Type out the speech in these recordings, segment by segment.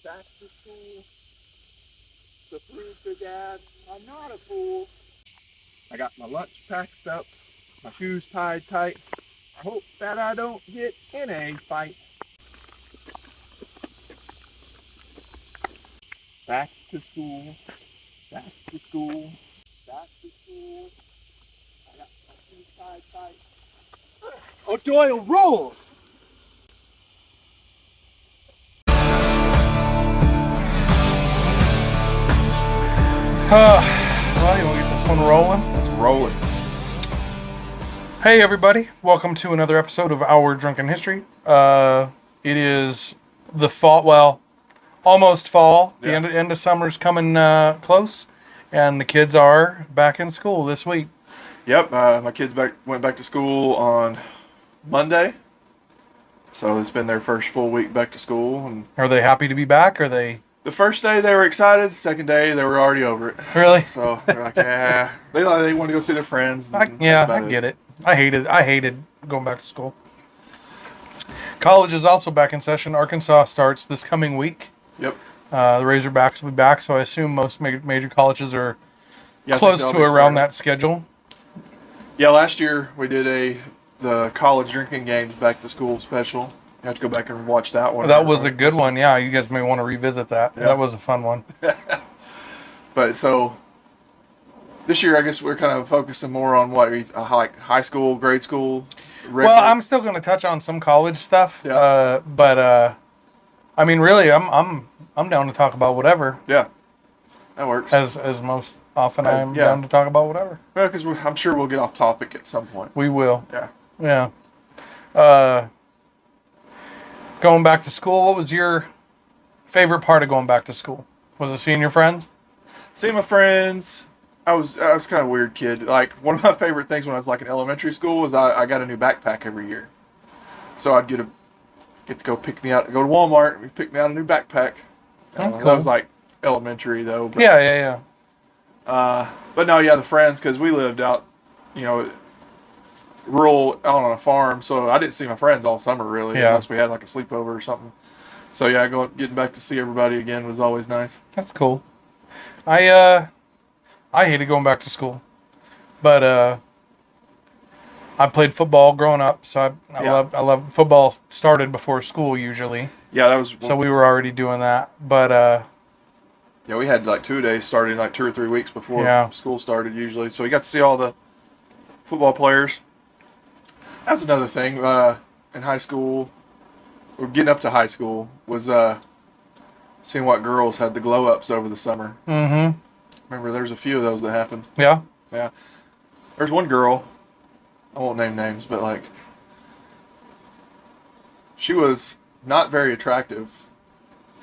back to school to prove to Dad I'm not a fool. I got my lunch packed up, my shoes tied tight. I hope that I don't get in a fight. Back to school, back to school, back to school. I got my shoes tied tight. O'Doyle rules! Well, you want to get this one rolling? Let's roll it. Hey, everybody. Welcome to another episode of Our Drunken History. It is the fall, well, almost fall. The end of summer's coming close, and the kids are back in school this week. Yep, my kids went back to school on Monday, so it's been their first full week back to school. And Are they happy to be back? Are they? the first day they were excited. Second day they were already over it. Really? So they're like, yeah, they want to go see their friends. I get it. I hated going back to school. College is also back in session. Arkansas starts this coming week. Yep. The Razorbacks will be back, so I assume most major colleges are Yeah, close to around that schedule. Yeah, last year we did the college drinking games back to school special. You have to go back and watch that one. That was a good one. Yeah, you guys may want to revisit that. Yeah. That was a fun one. But so this year, I guess we're kind of focusing more on like high school, grade school. Well, I'm still going to touch on some college stuff. Yeah. But I mean, really, I'm down to talk about whatever. Yeah, that works. As most often I'm yeah. down to talk about whatever. Well, because I'm sure we'll get off topic at some point. We will. Yeah. Yeah. Going back to school, what was your favorite part of going back to school? Was it seeing your friends? Seeing my friends. I was kind of a weird kid. Like, one of my favorite things when I was like in elementary school was I got a new backpack every year. So I'd get to go pick me out, go to Walmart and pick me out a new backpack. That's cool. That was like elementary though. But, Yeah. But no, yeah, the friends, because we lived out, rural, out on a farm, so I didn't see my friends all summer really, unless we had like a sleepover or something. So yeah, getting back to see everybody again was always nice. That's cool. I hated going back to school, but I played football growing up, so I love football. Started before school usually. Yeah, that was. So we were already doing that, but yeah, we had like 2 days starting like 2 or 3 weeks before school started usually, so we got to see all the football players. That was another thing in high school, or getting up to high school, was seeing what girls had the glow ups over the summer. Mm-hmm. Remember, there's a few of those that happened. Yeah. Yeah. There's one girl, I won't name names, but like, she was not very attractive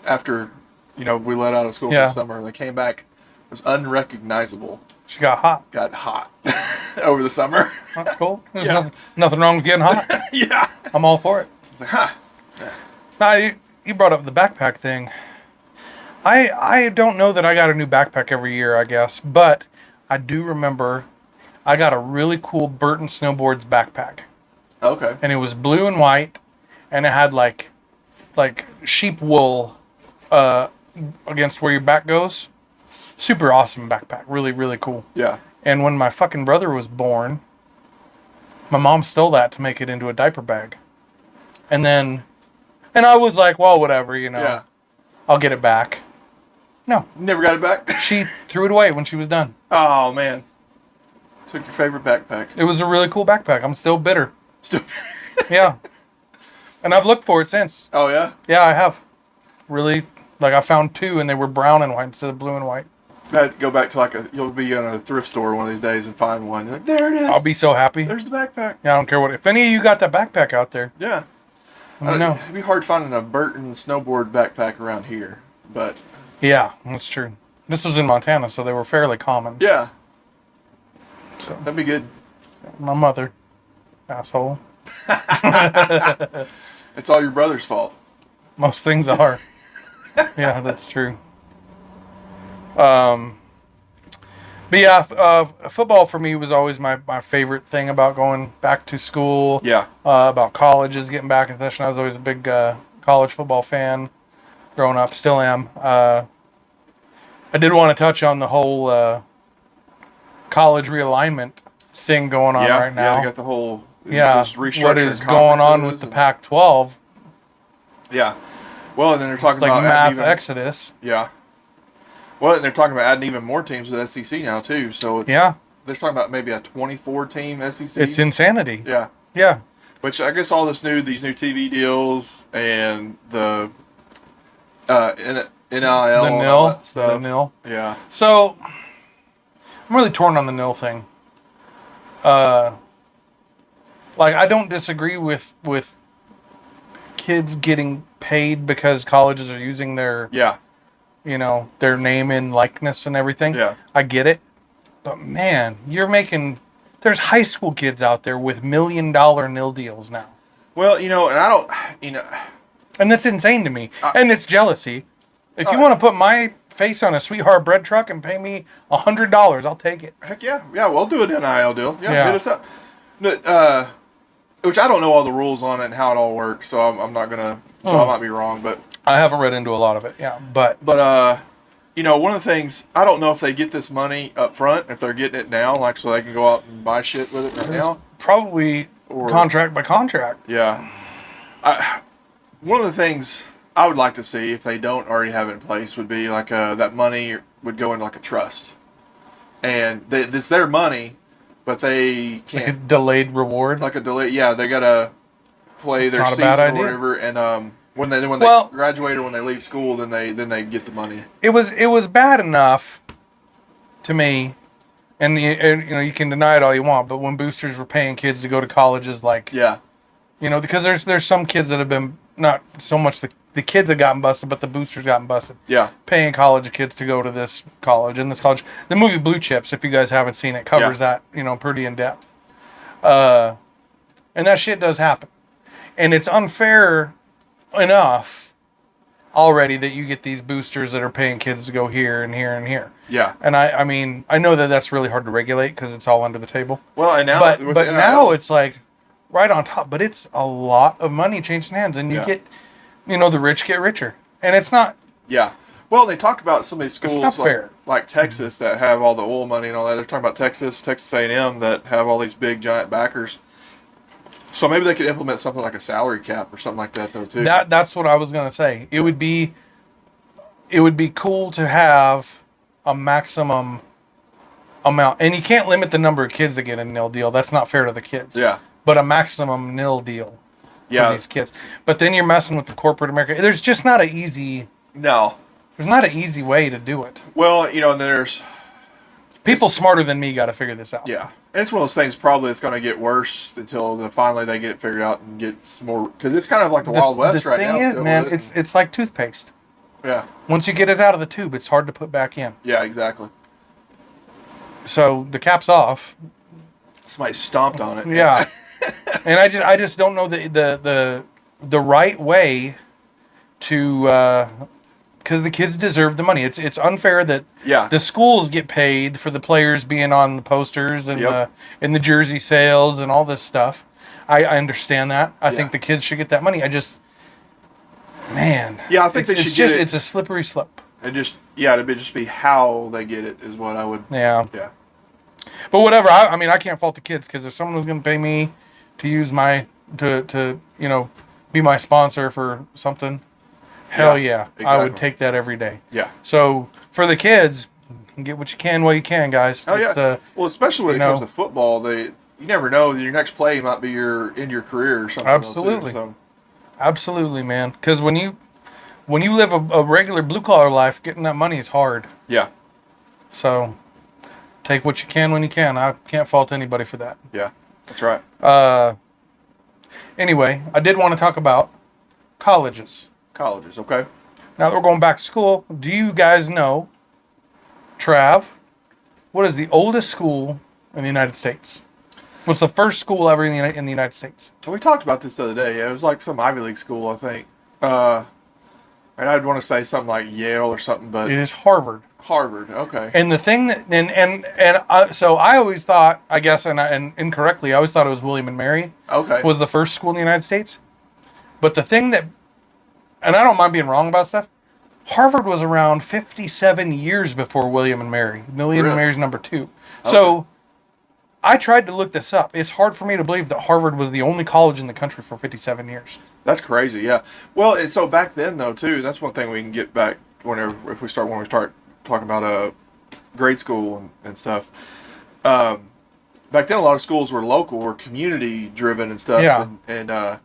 after, we let out of school for the summer. They came back, was unrecognizable. She got hot. Got hot over the summer. That's cool. There's nothing wrong with getting hot. Yeah. I'm all for it. It's like, huh. Yeah. Now, you brought up the backpack thing. I don't know that I got a new backpack every year, I guess, but I do remember I got a really cool Burton Snowboards backpack. Okay. And it was blue and white, and it had like sheep wool against where your back goes. Super awesome backpack. Really, really cool. Yeah. And when my fucking brother was born, my mom stole that to make it into a diaper bag. And I was like, well, whatever, Yeah. I'll get it back. No. Never got it back? She threw it away when she was done. Oh, man. Took your favorite backpack. It was a really cool backpack. I'm still bitter. Still. Yeah. And I've looked for it since. Oh, yeah? Yeah, I have. Really, I found 2 and they were brown and white instead of blue and white. I had to go back to you'll be in a thrift store one of these days and find one. You're like, there it is. I'll be so happy. There's the backpack. Yeah, I don't care if any of you got that backpack out there. Yeah. I know. It'd be hard finding a Burton snowboard backpack around here, but. Yeah, that's true. This was in Montana, so they were fairly common. Yeah. So that'd be good. My mother. Asshole. It's all your brother's fault. Most things are. Yeah, that's true. But yeah, football for me was always my favorite thing about going back to school. Yeah. About colleges getting back in session. I was always a big college football fan. growing up. Still am. I did want to touch on the whole college realignment thing going on right now. Yeah, they got the whole what is going on with the Pac-12? Yeah. Well, and then they're talking about mass exodus. Yeah. Well, and they're talking about adding even more teams to the SEC now too. So it's, they're talking about maybe a 24-team SEC. It's insanity. Yeah. Yeah. Which I guess all these new TV deals and the NIL and all that stuff. The NIL. Yeah. So I'm really torn on the NIL thing. Like, I don't disagree with kids getting paid because colleges are using their their name and likeness and everything. Yeah. I get it. But man, there's high school kids out there with $1 million NIL deals now. Well, and and that's insane to me. And it's jealousy. If you want to put my face on a Sweetheart bread truck and pay me $100, I'll take it. Heck yeah. Yeah, we'll do an NIL deal. Yeah, hit us up. But, which I don't know all the rules on it and how it all works, so I'm not going to, I might be wrong, but. I haven't read into a lot of it, yeah. But one of the things, I don't know if they get this money up front, if they're getting it now, like so they can go out and buy shit with it right now. Probably contract by contract. Yeah. One of the things I would like to see, if they don't already have it in place, would be like that money would go into like a trust. And it's their money, but they can't. Like a delayed reward? Like a delay, yeah. They got to play their season or whatever. And when they graduate or when they leave school, then they get the money. It was bad enough to me, and you can deny it all you want, but when boosters were paying kids to go to colleges, because there's some kids that have been not so much the kids have gotten busted, but the boosters gotten busted. Yeah, paying college kids to go to this college and this college. The movie Blue Chips, if you guys haven't seen it, covers that pretty in depth. And that shit does happen, and it's unfair enough already that you get these boosters that are paying kids to go here and here and here. Yeah. And I mean, I know that's really hard to regulate because it's all under the table. Well, and now, but now it's like right on top. But it's a lot of money changing hands, and you get, the rich get richer, and it's not. Yeah. Well, they talk about some of these schools fair. Like Texas that have all the oil money and all that. They're talking about Texas A&M that have all these big giant backers. So maybe they could implement something like a salary cap or something like that, though, too. That's what I was gonna say. It would be cool to have a maximum amount, and you can't limit the number of kids that get a NIL deal. That's not fair to the kids. Yeah. But a maximum NIL deal for these kids. But then you're messing with the corporate America. There's just not an easy. No. There's not an easy way to do it. Well, and then there's people smarter than me got to figure this out. Yeah. And it's one of those things probably it's going to get worse until finally they get it figured out and get some more, because it's kind of like the Wild West right now. The thing is, man, it's like toothpaste. Yeah. Once you get it out of the tube, it's hard to put back in. Yeah, exactly. So the cap's off. Somebody stomped on it. Yeah. And I just don't know the right way to. Because the kids deserve the money. It's unfair that the schools get paid for the players being on the posters and the jersey sales and all this stuff. I understand that. I think the kids should get that money. I think they should get it. It's a slippery slope. And just be how they get it is what I would. Yeah. But whatever. I mean, I can't fault the kids, because if someone was going to pay me to use to be my sponsor for something. Hell yeah. Exactly. I would take that every day. Yeah. So for the kids, get what you can while you can, guys. Oh yeah. Well, especially when it comes to football, you never know. Your next play might be your career or something. Absolutely. Absolutely, man. Because when you live a regular blue collar life, getting that money is hard. Yeah. So take what you can when you can. I can't fault anybody for that. Yeah, that's right. Anyway, I did want to talk about colleges. Okay. Now that we're going back to school, do you guys know, Trav, what is the oldest school in the United States? What's the first school ever in the United States? Well, we talked about this the other day. It was like some Ivy League school, I think. And I'd want to say something like Yale or something, but it is Harvard. Harvard, okay. And the thing that so I always thought, I guess, and incorrectly, I always thought it was William and Mary. Okay. Was the first school in the United States. But the thing that, and I don't mind being wrong about stuff, Harvard was around 57 years before William and Mary. William and Mary's number 2. Okay. So I tried to look this up. It's hard for me to believe that Harvard was the only college in the country for 57 years. That's crazy, yeah. Well, and so back then, though, too, that's one thing we can get back when we start talking about grade school and stuff. Back then, a lot of schools were local, were community-driven and stuff. Yeah. And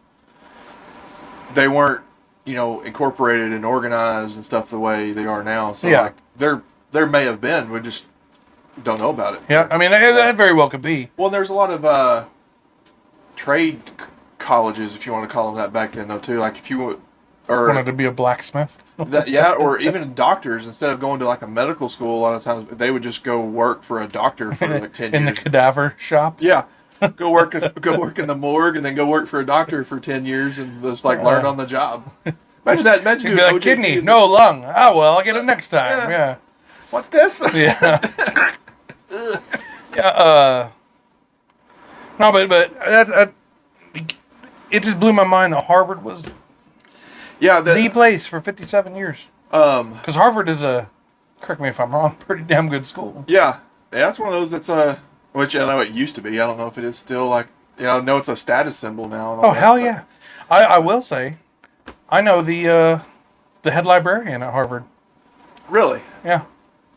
they weren't, incorporated and organized and stuff the way they are now. So, like, there may have been. We just don't know about it. Yeah, I mean, that very well could be. Well, there's a lot of trade colleges, if you want to call them that, back then, though, too. Like, if you wanted to be a blacksmith. Or even doctors, instead of going to, like, a medical school, a lot of times, they would just go work for a doctor for, like, 10 years. In the cadaver shop? Yeah. Go work in the morgue and then go work for a doctor for 10 years and just, like, learn on the job. Imagine that. Imagine you'd be like, kidney, no lung. Oh, well, I'll get it next time. Yeah. What's this? Yeah. Yeah. No, but it just blew my mind that Harvard was the place for 57 years. Because Harvard is correct me if I'm wrong, pretty damn good school. Yeah. Yeah, it's one of those that's which I know it used to be. I don't know if it is still, like, I know it's a status symbol now. Oh, hell yeah. I will say, I know the head librarian at Harvard. Really? Yeah.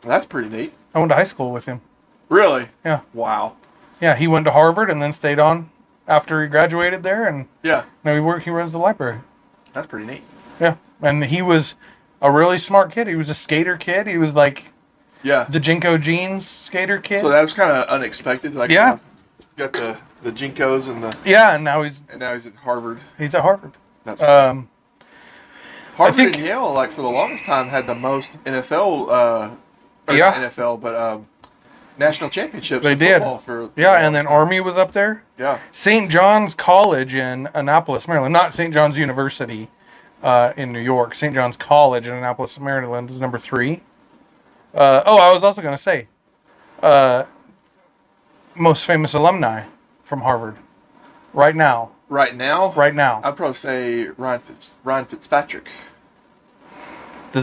That's pretty neat. I went to high school with him. Really? Yeah. Wow. Yeah, he went to Harvard and then stayed on after he graduated there, and now he runs the library. That's pretty neat. Yeah, and he was a really smart kid. He was a skater kid. He was like the Jinko jeans skater kid. So that was kind of unexpected. Like, got the Jinkos and the and now he's at Harvard. He's at Harvard. That's Harvard and Yale, like, for the longest time, had the most NFL. NFL, but national championships. They did. And then Army was up there. Yeah. St. John's College in Annapolis, Maryland. Not St. John's University in New York. St. John's College in Annapolis, Maryland is number 3. I was also going to say, most famous alumni from Harvard right now. Right now? Right now. I'd probably say Ryan Fitzpatrick. The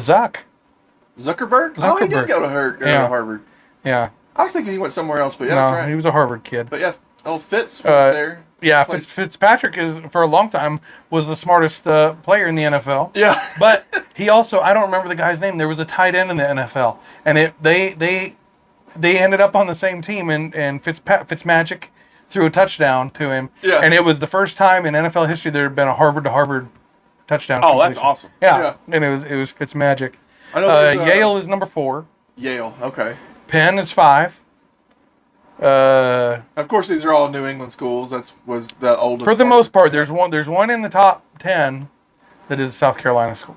Zuckerberg? Oh, he did go to Harvard. Yeah. I was thinking he went somewhere else, but that's right. He was a Harvard kid. But yeah, Fitz was there. Yeah, Fitzpatrick for a long time was the smartest player in the NFL. Yeah. But he also, I don't remember the guy's name. There was a tight end in the NFL, and they ended up on the same team, and Fitzmagic threw a touchdown to him. Yeah. And it was the first time in NFL history there had been a Harvard to Harvard touchdown. Oh, that's awesome. Yeah. And it was Fitzmagic. I know Yale is number 4. Yale, okay. Penn is 5. Of course, these are all New England schools. Was the oldest. For the most part, there's one in the top 10 that is a South Carolina school.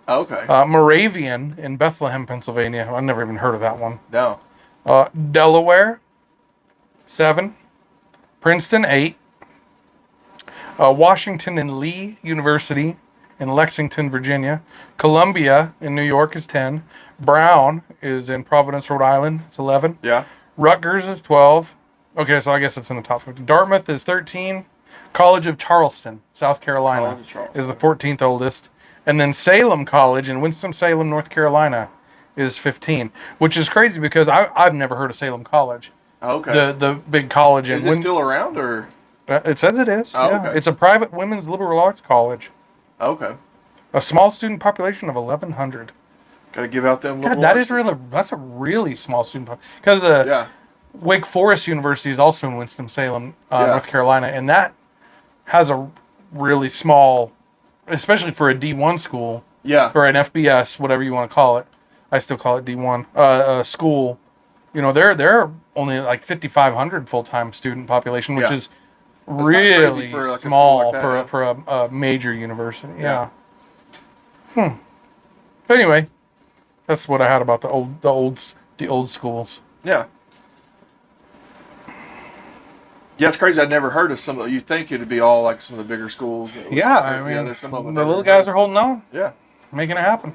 Okay. Moravian in Bethlehem, Pennsylvania. I've never even heard of that one. No. Delaware, 7. Princeton, 8. Washington and Lee University in Lexington, Virginia. Columbia in New York is 10. Brown is in Providence, Rhode Island. It's 11. Yeah. Rutgers is 12. Okay, so I guess it's in the top 50. Dartmouth is 13. College of Charleston, South Carolina, is the 14th oldest. And then Salem College in Winston-Salem, North Carolina is 15, which is crazy because I've never heard of Salem College. Okay. The big college in Is it still around, or? It says it is. Oh, yeah. okay. It's a private women's liberal arts college. Okay. A small student population of 1,100. Gotta give out them. God, that's a really small student population. Because Wake Forest University is also in Winston-Salem, North Carolina, and that has a really small, especially for a D1 school. Yeah. Or an FBS, whatever you want to call it. I still call it D1. School. They're only like 5,500 full-time student population, which is really for small for a major university. Yeah. But anyway, that's what I had about the old schools. Yeah. Yeah, it's crazy. I'd never heard of some of them. You'd think it'd be all like some of the bigger schools. There's some of them. The little guys are holding on. Yeah. Making it happen.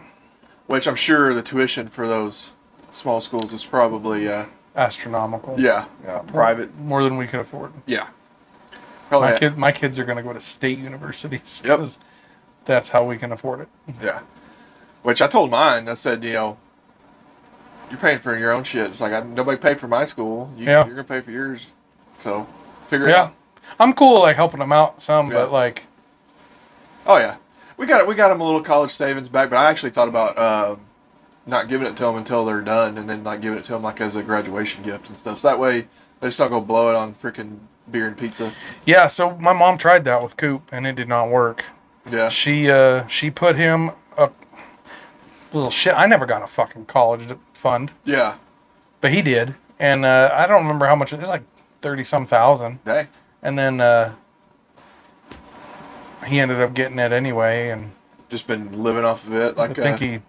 Which I'm sure the tuition for those small schools is probably astronomical. Yeah. Private. More than we can afford. Yeah. My kids are going to go to state universities because that's how we can afford it. Yeah. Which I told mine. I said, you're paying for your own shit. It's like nobody paid for my school. You're gonna pay for yours. So figure it out. I'm cool like helping them out some, but like. Oh yeah, we got them a little college savings back, but I actually thought about not giving it to them until they're done, and then like giving it to them like as a graduation gift and stuff. So that way they're just not gonna blow it on freaking beer and pizza. Yeah. So my mom tried that with Coop, and it did not work. Yeah. She put him a little shit. I never got a fucking college fund. Yeah. But he did, and I don't remember how much. It was like 30-some thousand. Dang. And then he ended up getting it anyway, and just been living off of it. Like I think he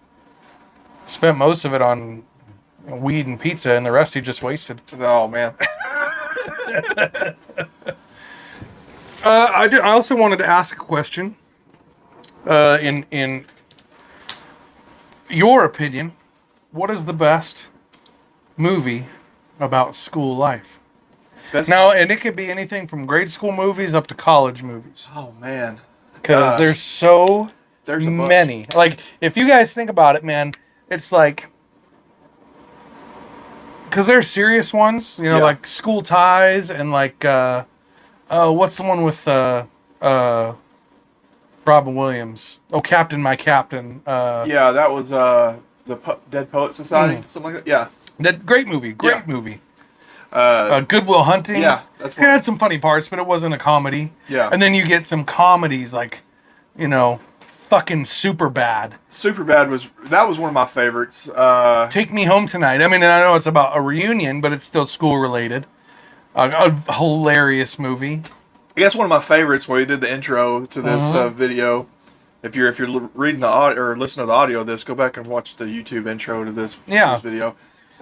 spent most of it on weed and pizza, and the rest he just wasted. Oh man. I also wanted to ask a question. In your opinion, what is the best movie about school life? Now, and it could be anything from grade school movies up to college movies. Oh man, because there's many. Like, if you guys think about it, man, it's like, because there's serious ones, like School Ties, and like what's the one with Robin Williams? Oh, Captain, My Captain. Yeah, that was the Dead Poet Society, something like that. Yeah, great movie. Good Will Hunting. Yeah, it had some funny parts, but it wasn't a comedy. Yeah, and then you get some comedies like, fucking Superbad. Superbad was one of my favorites. Take Me Home Tonight. I mean, and I know it's about a reunion, but it's still school related. A hilarious movie. I guess one of my favorites where he did the intro to this video. If you're reading the audio or listening to the audio of this, go back and watch the YouTube intro to this video.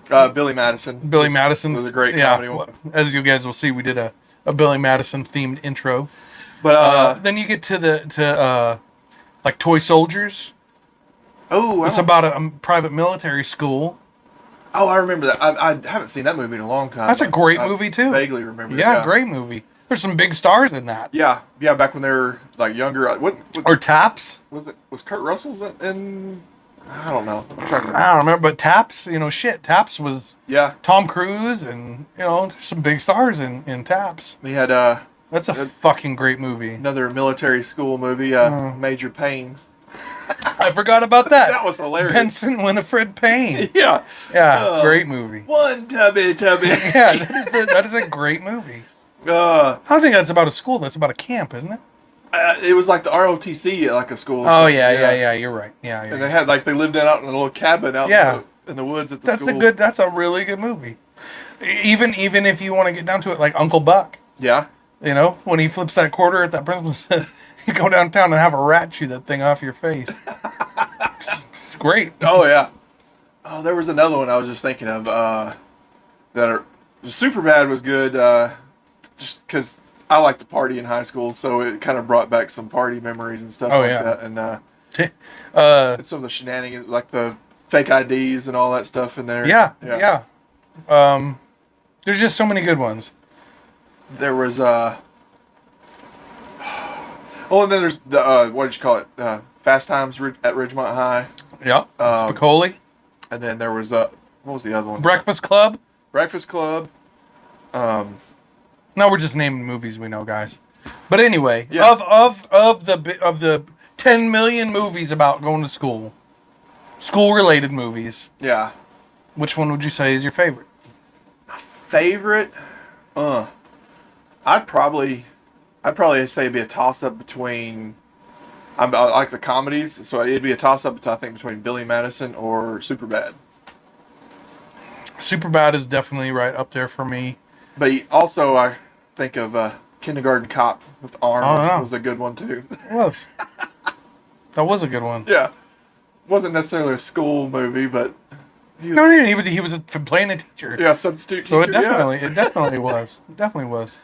Billy Madison. Billy Madison was a great comedy one. As you guys will see, we did a Billy Madison themed intro. But then you get to like Toy Soldiers. Oh, it's about a private military school. Oh, I remember that. I haven't seen that movie in a long time. That's a great movie too. Vaguely remember. Yeah, great movie. There's some big stars in that. Yeah. Back when they were like younger. Or Taps. Was Kurt Russell's in? I don't know. I don't remember, but Taps. Taps was. Yeah. Tom Cruise, and there's some big stars in Taps. He had That's a fucking great movie. Another military school movie, Major Payne. I forgot about that. That was hilarious. Benson Winifred Payne. Yeah. Yeah, great movie. One tubby. Yeah, that is a great movie. I don't think that's about a school. That's about a camp, isn't it? It was like the ROTC at like a school. Oh, yeah. You're right. Yeah. And they had they lived out in a little cabin out in the woods at the school. That's a really good movie. Even if you want to get down to it, like Uncle Buck. Yeah. When he flips that quarter at that principal says, you go downtown and have a rat chew that thing off your face. It's great. Oh, yeah. Oh, there was another one I was just thinking of. Superbad was good just because I liked to party in high school, so it kind of brought back some party memories and stuff that. And and some of the shenanigans, like the fake IDs and all that stuff in there. Yeah. There's just so many good ones. There was and then there's the what did you call it? Fast Times at Ridgemont High. Yeah. Spicoli. And then there was what was the other one? Breakfast Club. Now we're just naming movies we know, guys. But anyway, of the 10 million movies about going to school related movies. Yeah. Which one would you say is your favorite? My favorite? I'd probably say it'd be a toss-up between. I like the comedies, so it'd be a toss-up. I think between Billy Madison or Superbad. Superbad is definitely right up there for me. But also, I think of Kindergarten Cop with Arnold was a good one too. It was. That was a good one. Yeah, wasn't necessarily a school movie, but he was playing a teacher. Yeah, substitute. So teacher, it definitely was. It definitely was.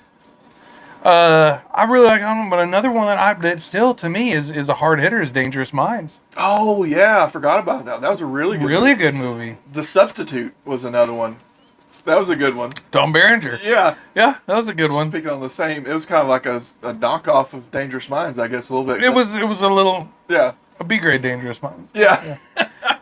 I really like that one, but another one that still to me is a hard hitter is Dangerous Minds. Oh yeah, I forgot about that. That was a really good movie. The Substitute was another one. That was a good one. Tom Berenger. Yeah, that was a good one. Speaking on the same, it was kind of like a knockoff of Dangerous Minds, I guess a little bit. It was a little a B grade Dangerous Minds. Yeah.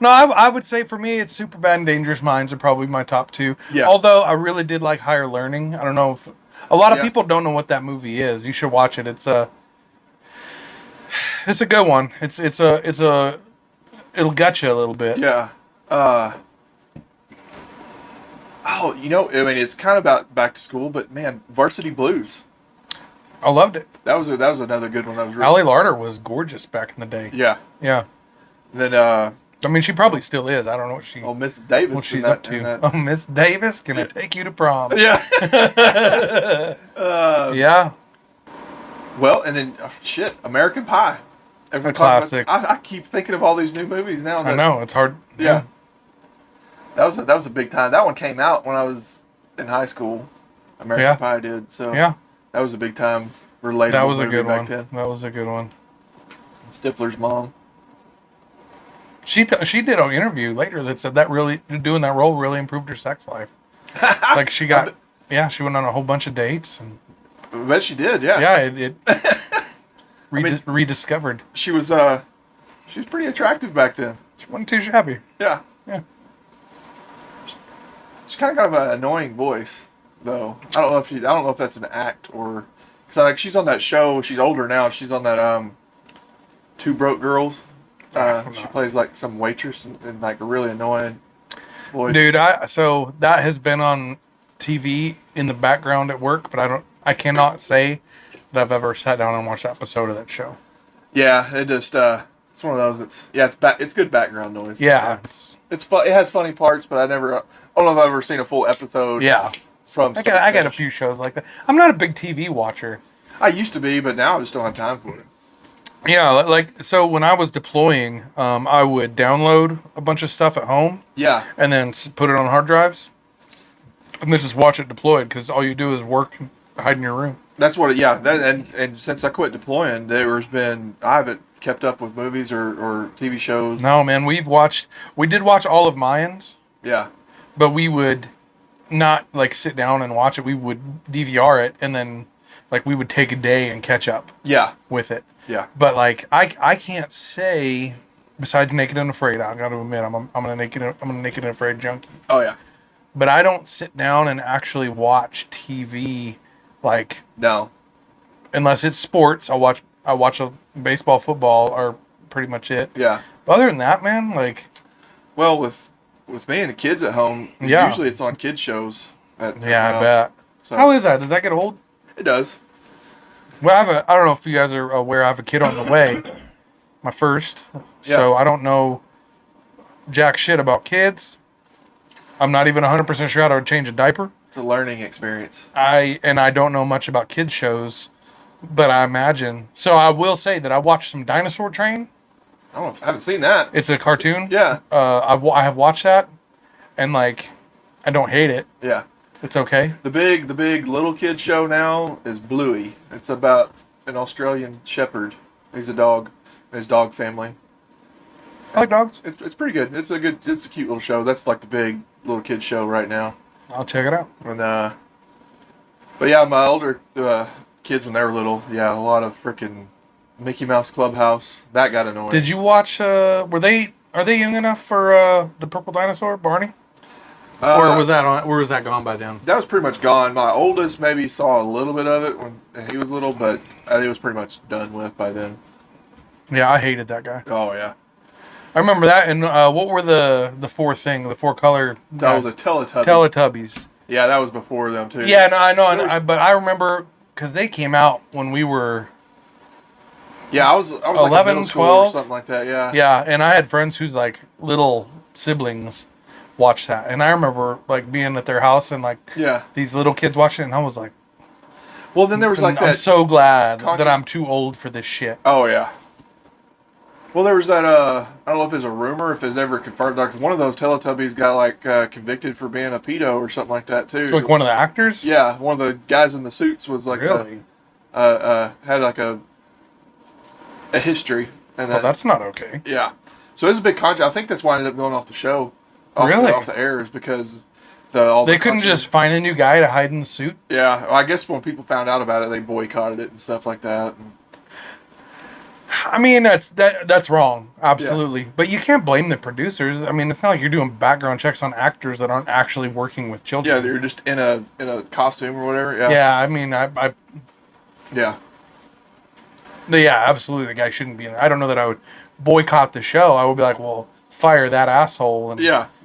No, I would say for me, it's Superbad and Dangerous Minds are probably my top two. Yeah. Although I really did like Higher Learning. I don't know if a lot of Yeah. people don't know what that movie is. You should watch it. It's a good one. It'll get you a little bit. Yeah. Oh, you know, I mean, it's kind of about back to school, but man, Varsity Blues. I loved it. That was another good one. That was really... Allie Larder was gorgeous back in the day. Yeah. Yeah. Then I mean, she probably still is. I don't know what she. Oh, Mrs. Davis. What she's up to? Oh, Miss Davis, can I take you to prom? Yeah. Yeah. Well, and then shit, American Pie. A classic. I keep thinking of all these new movies now. I know it's hard. Yeah. That was a big time. That one came out when I was in high school. American Pie did. So yeah. That was a big time relatable. That was a good back one. Then. That was a good one. Stifler's mom. She did an interview later that said that really doing that role really improved her sex life. Like she got she went on a whole bunch of dates and. I bet she did. Yeah. Yeah, it rediscovered. She was pretty attractive back then. She wasn't too shabby. Yeah. Yeah. She's kind of got an annoying voice, though. I don't know if that's an act or, cause like she's on that show. She's older now. She's on that Two Broke Girls. She plays like some waitress and like a really annoying voice. Dude, so that has been on TV in the background at work, but I cannot say that I've ever sat down and watched an episode of that show. Yeah, it just it's one of those it's good background noise. Yeah, it's fun. It has funny parts, but I don't know if I've ever seen a full episode. Yeah, from I got a few shows like that. I'm not a big TV watcher. I used to be, but now I just don't have time for it. Yeah, like so when I was deploying, I would download a bunch of stuff at home. Yeah, and then put it on hard drives, and then just watch it deployed because all you do is work and hide in your room. That's what. And since I quit deploying, I haven't kept up with movies or TV shows. No, man, we did watch all of Mayans. Yeah, but we would not like sit down and watch it. We would DVR it, and then like we would take a day and catch up. Yeah, with it. Yeah, but like I can't say besides Naked and Afraid. I got to admit I'm a Naked and Afraid junkie. Oh yeah, but I don't sit down and actually watch TV. Like no, unless it's sports, I watch a baseball, football, or pretty much it. Yeah. But other than that, man, like. Well, with me and the kids at home, usually it's on kids shows. I bet. So, how is that? Does that get old? It does. Well, I don't know if you guys are aware. I have a kid on the way, my first. Yeah. So I don't know jack shit about kids. I'm not even 100% sure how to change a diaper. It's a learning experience. I don't know much about kids shows, but I imagine. So I will say that I watched some Dinosaur Train. I haven't seen that. It's a cartoon. Yeah. I have watched that, and like, I don't hate it. Yeah. It's okay. The big little kid show now is Bluey. It's about an Australian shepherd. He's a dog, and his dog family. I like dogs. It's pretty good. It's a cute little show. That's like the big little kid show right now. I'll check it out. And but yeah, my older kids when they were little, a lot of freaking Mickey Mouse Clubhouse. That got annoying. Did you watch? Are they young enough for the Purple Dinosaur, Barney? Or was that on? Where was that gone by then? That was pretty much gone. My oldest maybe saw a little bit of it when he was little, but it was pretty much done with by then. Yeah, I hated that guy. Oh yeah. I remember that. And what were the four color? That was the Teletubbies. Teletubbies. Yeah, that was before them too. Yeah, no, I know, but I remember because they came out when we were. Yeah, I was 11, like middle school 12 or something like that. Yeah. Yeah, and I had friends whose like little siblings watched that, and I remember like being at their house and like these little kids watching it, and I was like, well, then there was like that. I'm so glad that I'm too old for this shit. Oh yeah. Well, there was that, I don't know if it's a rumor, if it's ever confirmed, like one of those Teletubbies got like convicted for being a pedo or something like that too. Like one of the actors? Yeah, one of the guys in the suits was like really? Had like a history. And that's not okay. Yeah. So it's a big contract. I think that's why I ended up going off the show. Off the air is because they couldn't just find a new guy to hide in the suit? Yeah. Well, I guess when people found out about it, they boycotted it and stuff like that. I mean, that's wrong, absolutely. But you can't blame the producers. I mean, it's not like you're doing background checks on actors that aren't actually working with children. Yeah, they're just in a costume or whatever. Yeah. Yeah, I mean, Yeah. Yeah, absolutely. The guy shouldn't be in there. I don't know that I would boycott the show. I would be like, well, fire that asshole and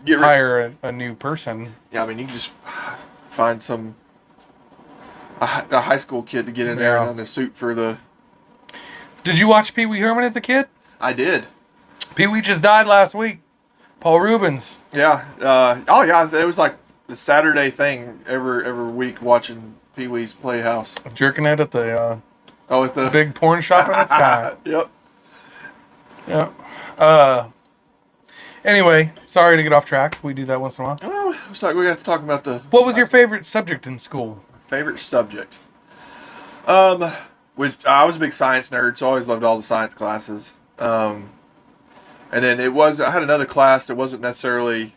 hire a new person. Yeah, I mean, you can just find a high school kid to get in there in a suit for the... Did you watch Pee Wee Herman as a kid? I did. Pee Wee just died last week. Paul Rubens. Yeah. It was like the Saturday thing every week watching Pee Wee's Playhouse. Jerking it at the... at the big porn shop in the sky. Yep. Yep. Anyway, sorry to get off track. We do that once in a while. Well, it's like we have to talk about the... What was your favorite subject in school? Favorite subject? Which I was a big science nerd, so I always loved all the science classes. And then I had another class that wasn't necessarily...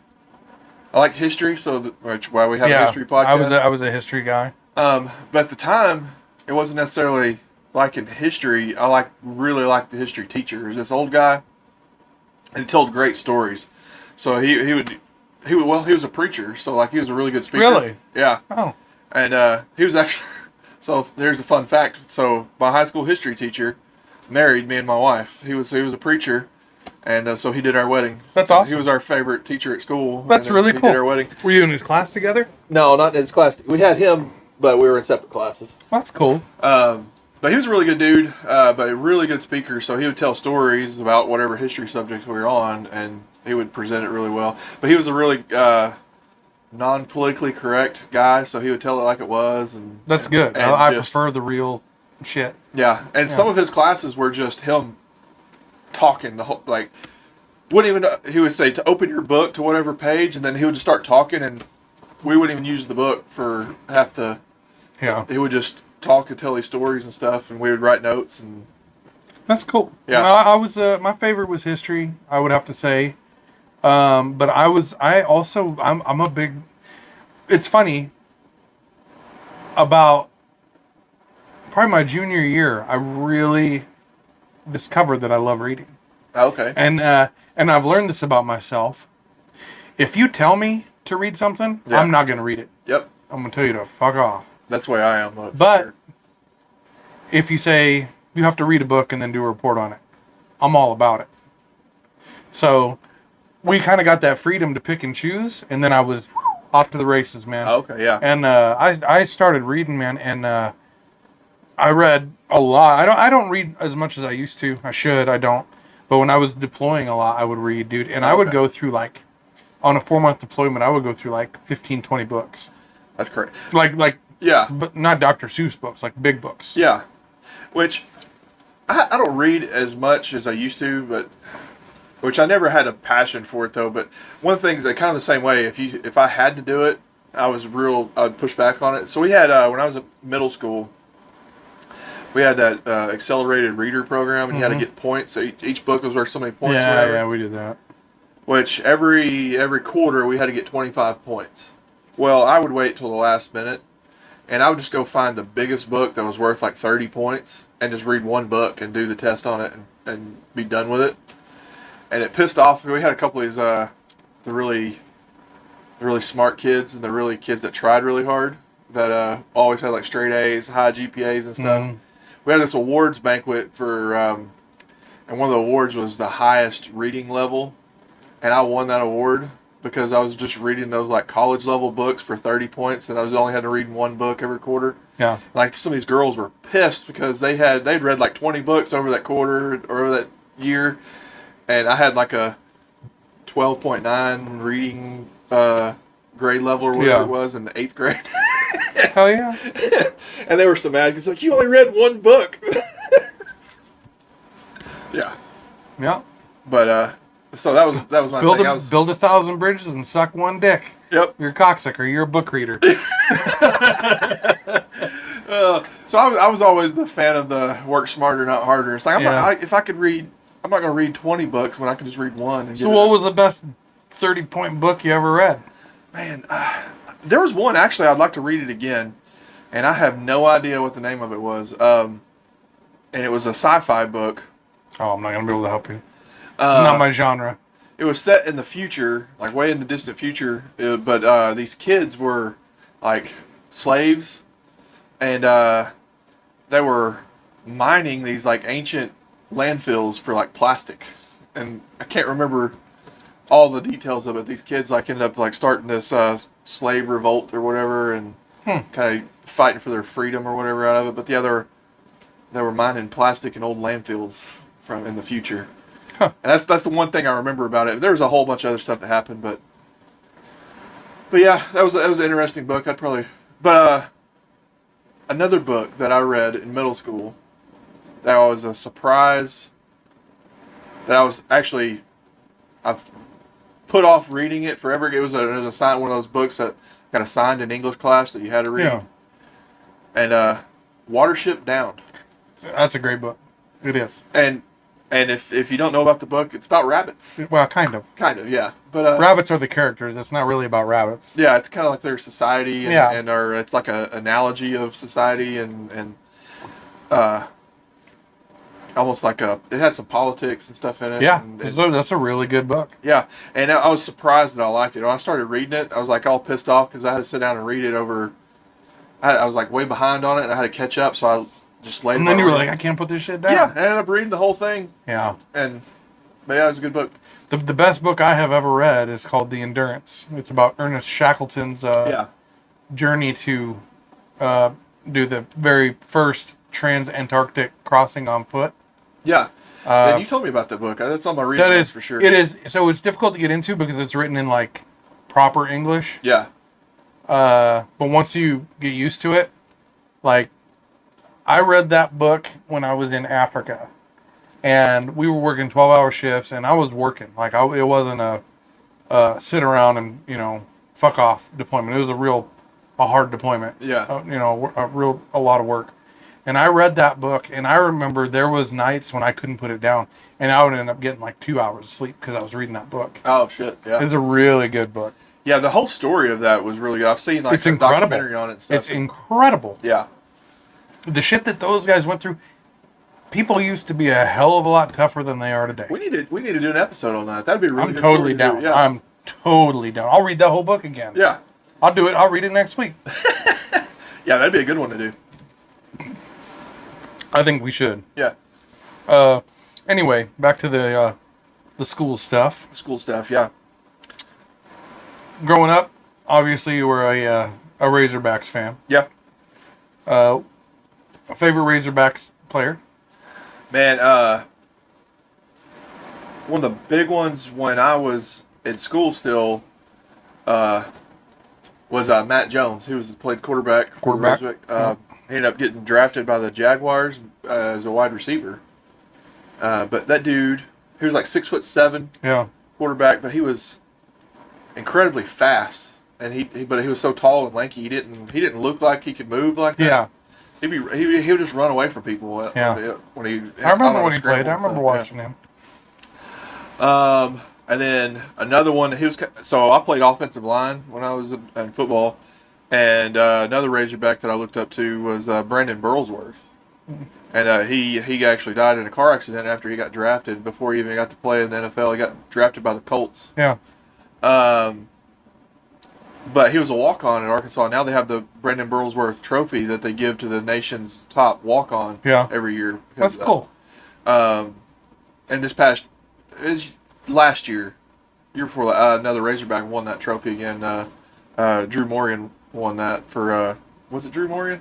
I liked history, which why we have a history podcast. I was a history guy. But at the time, it wasn't necessarily liking history. I really liked the history teacher. He was this old guy, and he told great stories. So he was a preacher, so he was a really good speaker. Really? Yeah. Oh. And he was actually... So there's a fun fact. So my high school history teacher married me and my wife. He was a preacher, and so he did our wedding. That's awesome. He was our favorite teacher at school. That's really cool. He did our wedding. Were you in his class together? No, not in his class. We had him, but we were in separate classes. That's cool. But he was a really good dude, but a really good speaker. So he would tell stories about whatever history subject we were on, and he would present it really well. But he was a really non-politically correct guy, so he would tell it like it was. And that's good. And I prefer the real shit. Yeah, and some of his classes were just him talking the whole wouldn't even. He would say to open your book to whatever page, and then he would just start talking, and we wouldn't even use the book for half the. Yeah. He would just talk and tell these stories and stuff, and we would write notes and. That's cool. Yeah. I was my favorite was history. I would have to say. But I'm a big, it's funny, about probably my junior year, I really discovered that I love reading. Okay. And I've learned this about myself. If you tell me to read something, I'm not going to read it. Yep. I'm going to tell you to fuck off. That's the way I am. But if you say you have to read a book and then do a report on it, I'm all about it. So we kind of got that freedom to pick and choose, and then I was off to the races, man. Okay, yeah. And I started reading, man, and I read a lot. I don't read as much as I used to. I should. I don't. But when I was deploying a lot, I would read, dude. And I would go through, on a 4-month deployment, I would go through 15, 20 books. That's correct. Yeah. But not Dr. Seuss books, big books. Yeah. Which, I don't read as much as I used to, which I never had a passion for it though. But one of the things that kind of the same way, if I had to do it, I'd push back on it. So we had, when I was in middle school, we had that accelerated reader program, and you had to get points. So each book was worth so many points. Yeah, we did that. Which every quarter we had to get 25 points. Well, I would wait till the last minute, and I would just go find the biggest book that was worth 30 points, and just read one book and do the test on it and be done with it. And it pissed off. We had a couple of these the really smart kids and the really kids that tried really hard that always had straight A's, high GPAs and stuff. Mm-hmm. We had this awards banquet for, and one of the awards was the highest reading level, and I won that award because I was just reading those college level books for 30 points, and I only had to read one book every quarter. Yeah. Some of these girls were pissed because they'd read 20 books over that quarter or over that year. And I had a 12.9 reading grade level or whatever it was in the 8th grade. Hell yeah. And they were so mad because you only read one book. Yeah. Yeah. But so that was my thing. Build 1,000 bridges and suck one dick. Yep. You're a cocksucker. You're a book reader. So I was always the fan of the work smarter, not harder. It's if I could read, I'm not going to read 20 books when I can just read one. So what was the best 30-point book you ever read? Man, there was one, actually, I'd like to read it again, and I have no idea what the name of it was. And it was a sci-fi book. Oh, I'm not gonna be able to help you. It's not my genre. It was set in the future, like way in the distant future, but these kids were like slaves, and they were mining these like ancient landfills for like plastic, and I can't remember all the details of it. These kids like ended up like starting this slave revolt or whatever, and kind of fighting for their freedom or whatever out of it. But yeah, they were mining plastic in old landfills from in the future. Huh. And that's the one thing I remember about it. There was a whole bunch of other stuff that happened, but yeah, that was an interesting book. Another book that I read in middle school that was a surprise. That I put off reading it forever. It was one of those books that got assigned in English class that you had to read. Yeah. And Watership Down. That's a great book. It is. And if you don't know about the book, it's about rabbits. Well, kind of. Kind of, yeah. But rabbits are the characters. It's not really about rabbits. Yeah, it's kind of like their society, and it's like an analogy of society, and almost like it had some politics and stuff in it. Yeah, and that's a really good book. Yeah, and I was surprised that I liked it. When I started reading it, I was like all pissed off because I had to sit down and read it over. I was like way behind on it, and I had to catch up, so I just laid. And then you were like, I can't put this shit down. Yeah, I ended up reading the whole thing. Yeah, but yeah, it was a good book. The best book I have ever read is called The Endurance. It's about Ernest Shackleton's journey to do the very first trans-Antarctic crossing on foot. Yeah. And you told me about that book. That's on my reading list for sure. It is. So it's difficult to get into because it's written in like proper English. Yeah. But once you get used to it, like I read that book when I was in Africa, and we were working 12-hour shifts, and I was working. Like it wasn't a sit around and fuck off deployment. It was a hard deployment. Yeah. A lot of work. And I read that book, and I remember there was nights when I couldn't put it down, and I would end up getting like 2 hours of sleep because I was reading that book. Oh shit! Yeah, it's a really good book. Yeah, the whole story of that was really good. I've seen like a documentary on it and stuff. It's incredible. Yeah, the shit that those guys went through. People used to be a hell of a lot tougher than they are today. We need to do an episode on that. That'd be really. I'm totally down. Yeah. I'm totally down. I'll read that whole book again. Yeah, I'll do it. I'll read it next week. Yeah, that'd be a good one to do. I think we should. Yeah. Anyway, back to the school stuff. School stuff, yeah. Growing up, obviously you were a Razorbacks fan. Yeah. A favorite Razorbacks player? Man, one of the big ones when I was in school still was Matt Jones. He played quarterback. He ended up getting drafted by the Jaguars as a wide receiver. But that dude, he was like 6'7", quarterback, but he was incredibly fast, and but he was so tall and lanky. He didn't look like he could move like that. Yeah, he would just run away from people. When I remember when he played. I remember watching him. And then another one. So I played offensive line when I was in football. And another Razorback that I looked up to was Brandon Burlsworth. And he actually died in a car accident after he got drafted. Before he even got to play in the NFL, he got drafted by the Colts. Yeah. But he was a walk-on at Arkansas. Now they have the Brandon Burlsworth Trophy that they give to the nation's top walk-on every year. That's cool. And last year before, another Razorback won that trophy again. Drew Morgan won that for, was it Drew Morgan?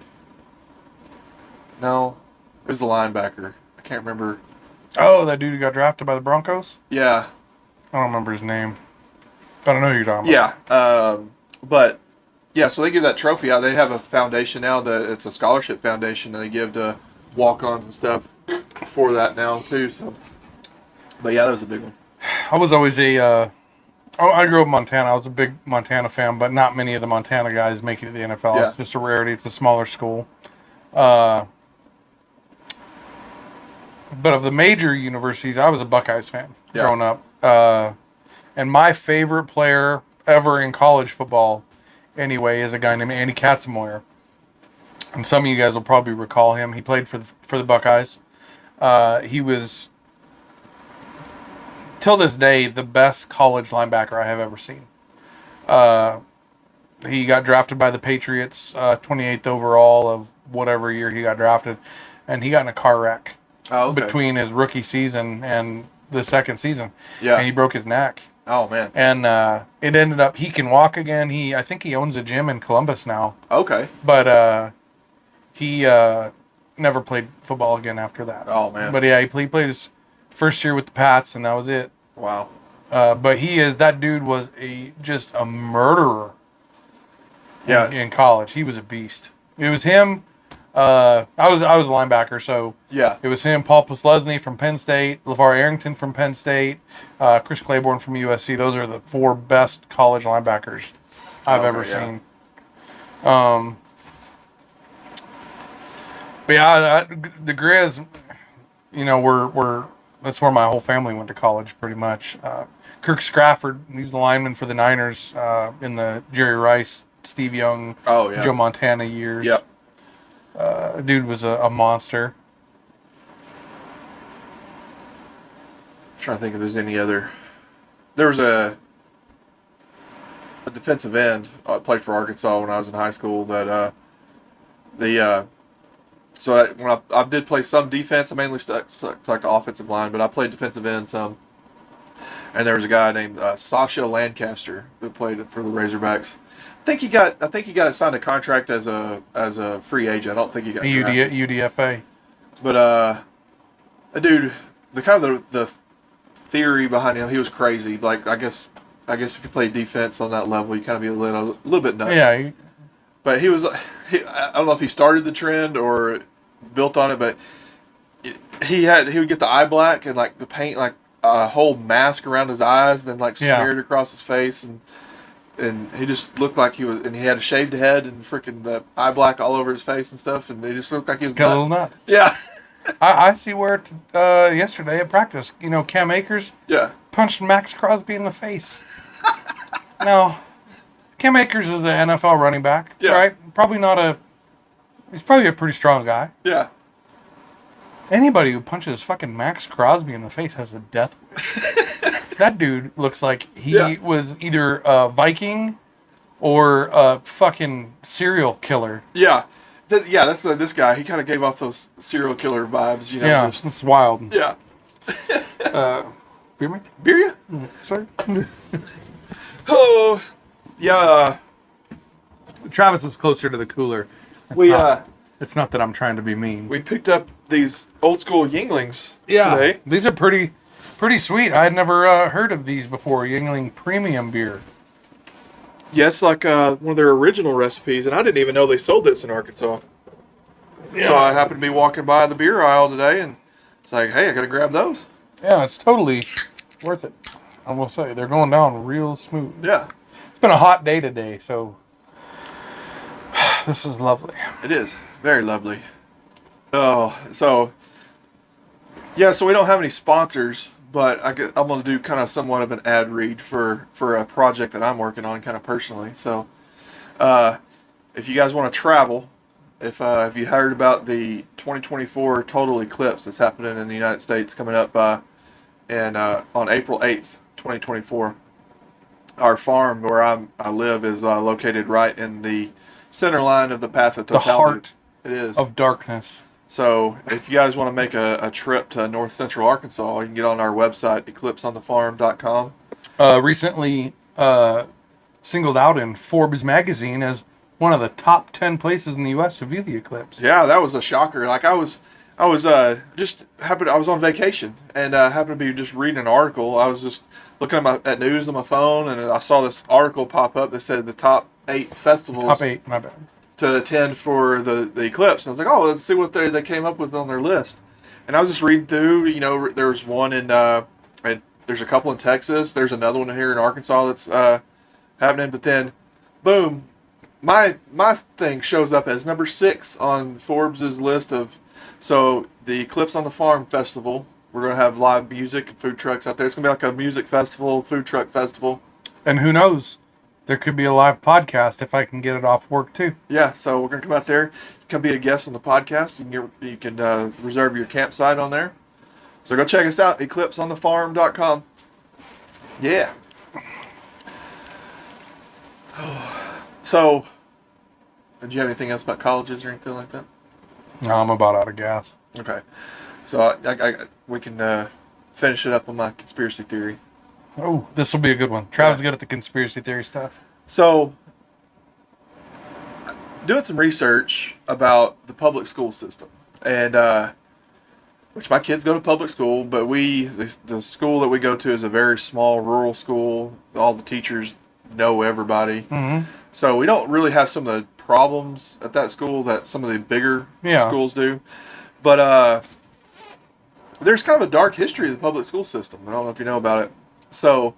No, it was the linebacker. I can't remember. Oh, that dude who got drafted by the Broncos? Yeah. I don't remember his name. But I know who you're talking about. Yeah. So they give that trophy out. They have a foundation now it's a scholarship foundation that they give to walk-ons and stuff for that now too. So, but yeah, that was a big one. I was always I grew up in Montana. I was a big Montana fan, but not many of the Montana guys make it to the NFL. Yeah. It's just a rarity. It's a smaller school. But of the major universities, I was a Buckeyes fan growing up. And my favorite player ever in college football, anyway, is a guy named Andy Katzenmoyer. And some of you guys will probably recall him. He played for the Buckeyes. He was till this day, the best college linebacker I have ever seen. He got drafted by the Patriots, 28th overall of whatever year he got drafted, and he got in a car wreck between his rookie season and the second season. Yeah. And he broke his neck. Oh, man. And it ended up, he can walk again. I think he owns a gym in Columbus now. Okay. But he never played football again after that. Oh, man. But yeah, he played his first year with the Pats, and that was it. Wow. But that dude was just a murderer. Yeah. In college, he was a beast. It was him. I was a linebacker, so yeah. It was him. Paul Posluszny from Penn State, LeVar Arrington from Penn State, Chris Claiborne from USC. Those are the 4 best college linebackers I've ever seen. But yeah, the Grizz, we're that's where my whole family went to college, pretty much. Kirk Scrafford, he was the lineman for the Niners in the Jerry Rice, Steve Young, Joe Montana years. Yep. Dude was a monster. I'm trying to think if there's any other. There was a defensive end. I played for Arkansas when I was in high school. When I did play some defense, I mainly stuck to the offensive line, but I played defensive end some. And there was a guy named Sasha Lancaster that played for the Razorbacks. I think he got signed a contract as a free agent. I don't think he got drafted. UDFA. But a dude, the theory behind him, he was crazy. Like I guess if you play defense on that level, you kind of be a little bit nuts. Yeah. But I don't know if he started the trend or built on it, but he would get the eye black and like the paint like a whole mask around his eyes, then like smeared across his face, and he just looked like he had a shaved head and freaking the eye black all over his face and stuff, and he just looked like he was got a little nuts. Yeah. I see where yesterday at practice, Cam Akers punched Max Crosby in the face. Now, Cam Akers is an NFL running back, right? He's probably a pretty strong guy. Yeah. Anybody who punches fucking Max Crosby in the face has a death wish. That dude looks like he was either a Viking or a fucking serial killer. Yeah. That's this guy. He kind of gave off those serial killer vibes, Yeah, it's wild. Yeah. Beer me? Beer you? Sorry. Oh, yeah. Travis is closer to the cooler. It's not that I'm trying to be mean. We picked up these old school Yinglings today. These are pretty sweet. I had never heard of these before. Yingling Premium Beer. Yeah, it's like one of their original recipes, and I didn't even know they sold this in Arkansas. Yeah. So I happened to be walking by the beer aisle today, and it's like, hey, I got to grab those. Yeah, it's totally worth it. I will say, they're going down real smooth. Yeah. It's been a hot day today, so this is lovely. It is. Very lovely. Oh, so we don't have any sponsors, but I'm going to do kind of somewhat of an ad read for a project that I'm working on kind of personally. So if you guys want to travel, if you heard about the 2024 total eclipse that's happening in the United States coming up on April 8th, 2024, our farm where I live is located right in the center line of the path of totality. The heart it is. Of darkness. So if you guys want to make a trip to north central Arkansas, you can get on our website, eclipseonthefarm.com. Recently singled out in Forbes magazine as one of the top 10 places in the U.S. to view the eclipse. Yeah, that was a shocker. Like I was on vacation and happened to be just reading an article. I was just looking at news on my phone, and I saw this article pop up that said the top 8 festivals. Top 8, my bad. To attend for the eclipse. And I was like, oh, let's see what they came up with on their list. And I was just reading through, there's one in, there's a couple in Texas. There's another one here in Arkansas that's happening. But then, boom, my thing shows up as number 6 on Forbes' list of, so the Eclipse on the Farm Festival. We're going to have live music and food trucks out there. It's going to be like a music festival, food truck festival. And who knows? There could be a live podcast if I can get it off work too. Yeah, so we're going to come out there, come be a guest on the podcast. You can reserve your campsite on there. So go check us out, eclipseonthefarm.com. Yeah. So, did you have anything else about colleges or anything like that? No, I'm about out of gas. Okay. So we can finish it up on my conspiracy theory. Oh, this will be a good one. Travis is good at the conspiracy theory stuff. So, doing some research about the public school system, and which my kids go to public school, but the school that we go to is a very small rural school. All the teachers know everybody. Mm-hmm. So we don't really have some of the problems at that school that some of the bigger schools do. But there's kind of a dark history of the public school system. I don't know if you know about it. So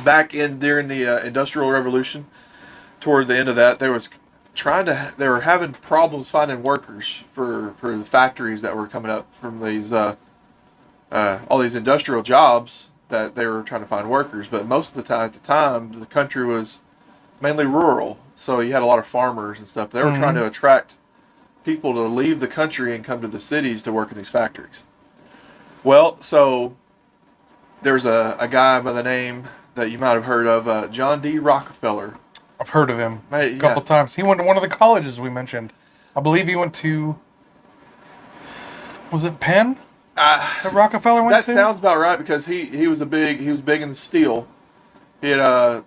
back during the Industrial Revolution, toward the end of that, they were having problems finding workers for the factories that were coming up from these all these industrial jobs that they were trying to find workers. But most of the time, at the time, the country was mainly rural, so you had a lot of farmers and stuff. They were trying to attract people to leave the country and come to the cities to work in these factories. Well, so there's a guy by the name that you might have heard of, John D. Rockefeller. I've heard of him a couple times. He went to one of the colleges we mentioned. I believe he went to, was it Penn? That Rockefeller went to? That sounds about right, because he was big in steel. He had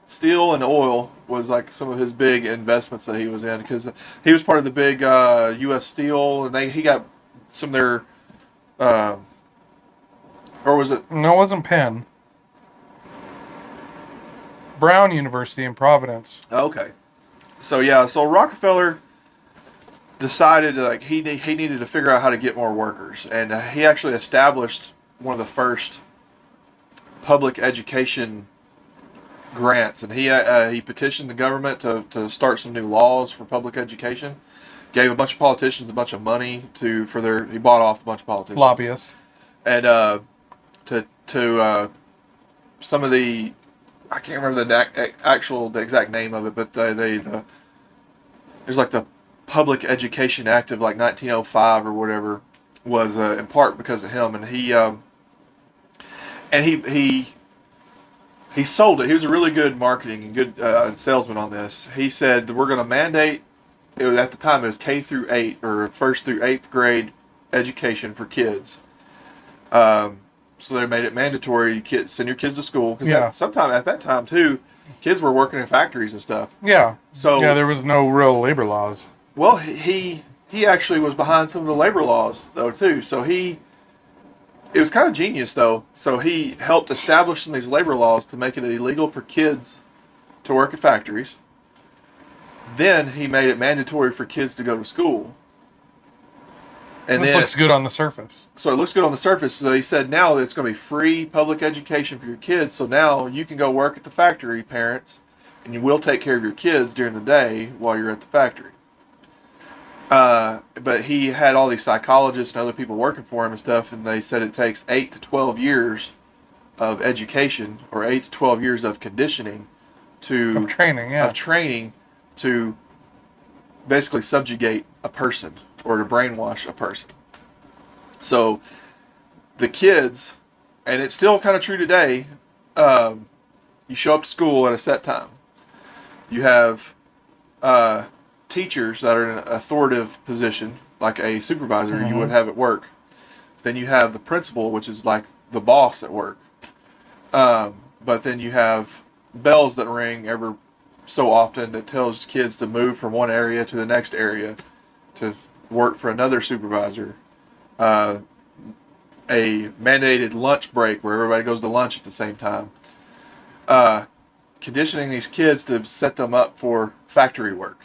steel and oil was like some of his big investments that he was in, because he was part of the big U.S. Steel, and he got some of their, or was it? No, it wasn't Penn. Brown University in Providence. Okay, so Rockefeller decided he needed to figure out how to get more workers, and he actually established one of the first public education grants, and he petitioned the government to start some new laws for public education. Gave a bunch of politicians a bunch of money he bought off a bunch of politicians, lobbyists, and to some of the, I can't remember the exact name of it, but there's like the Public Education Act of like 1905 or whatever, was in part because of him, and he sold it. He was a really good marketing and good salesman on this. He said that we're going to mandate, at the time it was K through 8 or 1st through 8th grade education for kids. So they made it mandatory. Send your kids to school, because sometime at that time too, kids were working in factories and stuff. Yeah. So there was no real labor laws. Well, he actually was behind some of the labor laws though too. So it was kind of genius though. So he helped establish some of these labor laws to make it illegal for kids to work at factories. Then he made it mandatory for kids to go to school. And this looks good on the surface. So it looks good on the surface. So he said now that it's going to be free public education for your kids. So now you can go work at the factory, parents, and you will take care of your kids during the day while you're at the factory. But he had all these psychologists and other people working for him and stuff, and they said it takes 8 to 12 years of education, or 8 to 12 years of conditioning of training to basically subjugate a person, or to brainwash a person. So the kids, and it's still kind of true today, you show up to school at a set time. You have teachers that are in an authoritative position, like a supervisor you would have at work. Then you have the principal, which is like the boss at work. But then you have bells that ring every so often that tells kids to move from one area to the next area to work for another supervisor. A mandated lunch break where everybody goes to lunch at the same time. Conditioning these kids to set them up for factory work.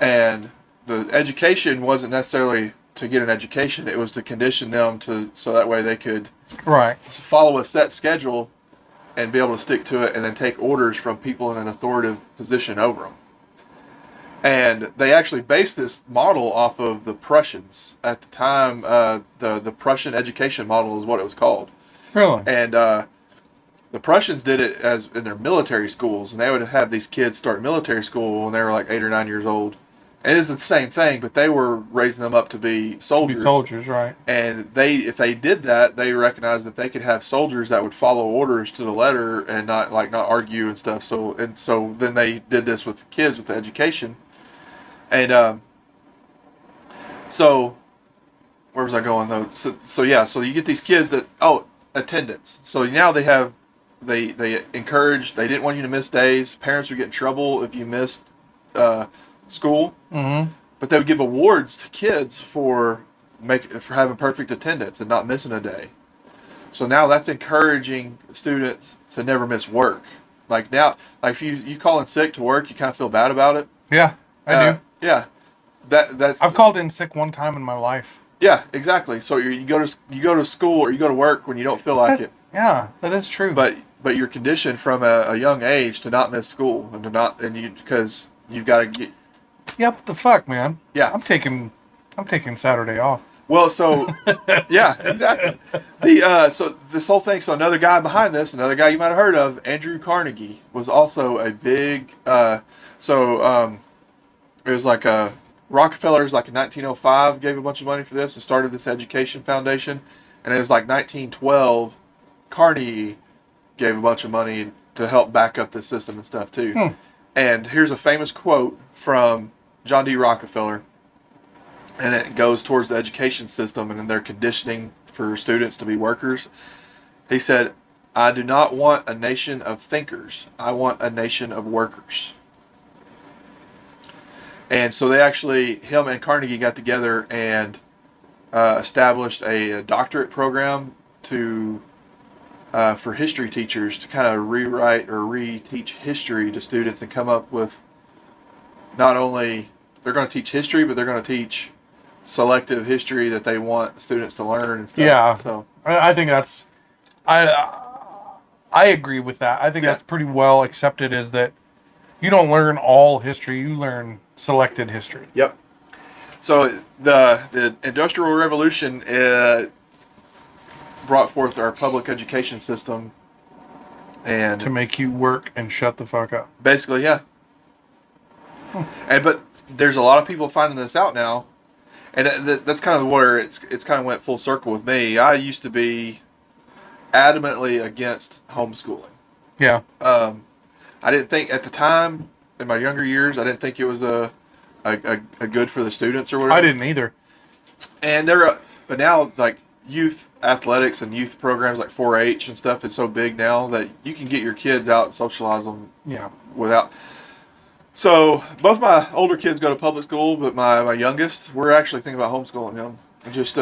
And the education wasn't necessarily to get an education, it was to condition them so that way they could follow a set schedule and be able to stick to it, and then take orders from people in an authoritative position over them. And they actually based this model off of the Prussians at the time. The Prussian education model is what it was called. Really? And the Prussians did it as in their military schools, and they would have these kids start military school when they were like 8 or 9 years old, It is the same thing, but they were raising them up to be soldiers. To be soldiers, right? And if they did that, they recognized that they could have soldiers that would follow orders to the letter and not argue and stuff. So then they did this with kids with the education, and so where was I going though? So you get these kids that attendance. So now they encourage. They didn't want you to miss days. Parents would get in trouble if you missed school. Mm-hmm. But they would give awards to kids for having perfect attendance and not missing a day. So now that's encouraging students to never miss work. Like now, like if you call in sick to work, you kind of feel bad about it. Yeah, I do. Yeah, that's. I've called in sick one time in my life. Yeah, exactly. So you go to school or you go to work when you don't feel like it. Yeah, that is true. But you're conditioned from a young age to not miss school because you've got to get. Yeah, what the fuck, man? Yeah, I'm taking Saturday off. Well, so yeah, exactly. So this whole thing. So another guy behind this, another guy you might have heard of, Andrew Carnegie, was also a big. It was like Rockefeller's like in 1905 gave a bunch of money for this and started this education foundation, and it was like 1912, Carnegie gave a bunch of money to help back up the system and stuff too. And here's a famous quote from John D. Rockefeller, and it goes towards the education system and their conditioning for students to be workers. He said, "I do not want a nation of thinkers. I want a nation of workers." And so him and Carnegie got together and established a doctorate program for history teachers to kind of rewrite or reteach history to students and come up with not only they're going to teach history, but they're going to teach selective history that they want students to learn and stuff. Yeah. So I think that's I agree with that. I think that's pretty well accepted, is that you don't learn all history, you learn selected history. Yep. So the Industrial Revolution brought forth our public education system, and to make you work and shut the fuck up. Basically, yeah. But there's a lot of people finding this out now, and that's kind of where it's kind of went full circle with me. I used to be adamantly against homeschooling. Yeah. I didn't think at the time, in my younger years, I didn't think it was a good for the students or whatever. I didn't either. And but now like youth athletics and youth programs like 4-H and stuff is so big now that you can get your kids out and socialize them. Yeah. Without. So both my older kids go to public school, but my youngest, we're actually thinking about homeschooling him, just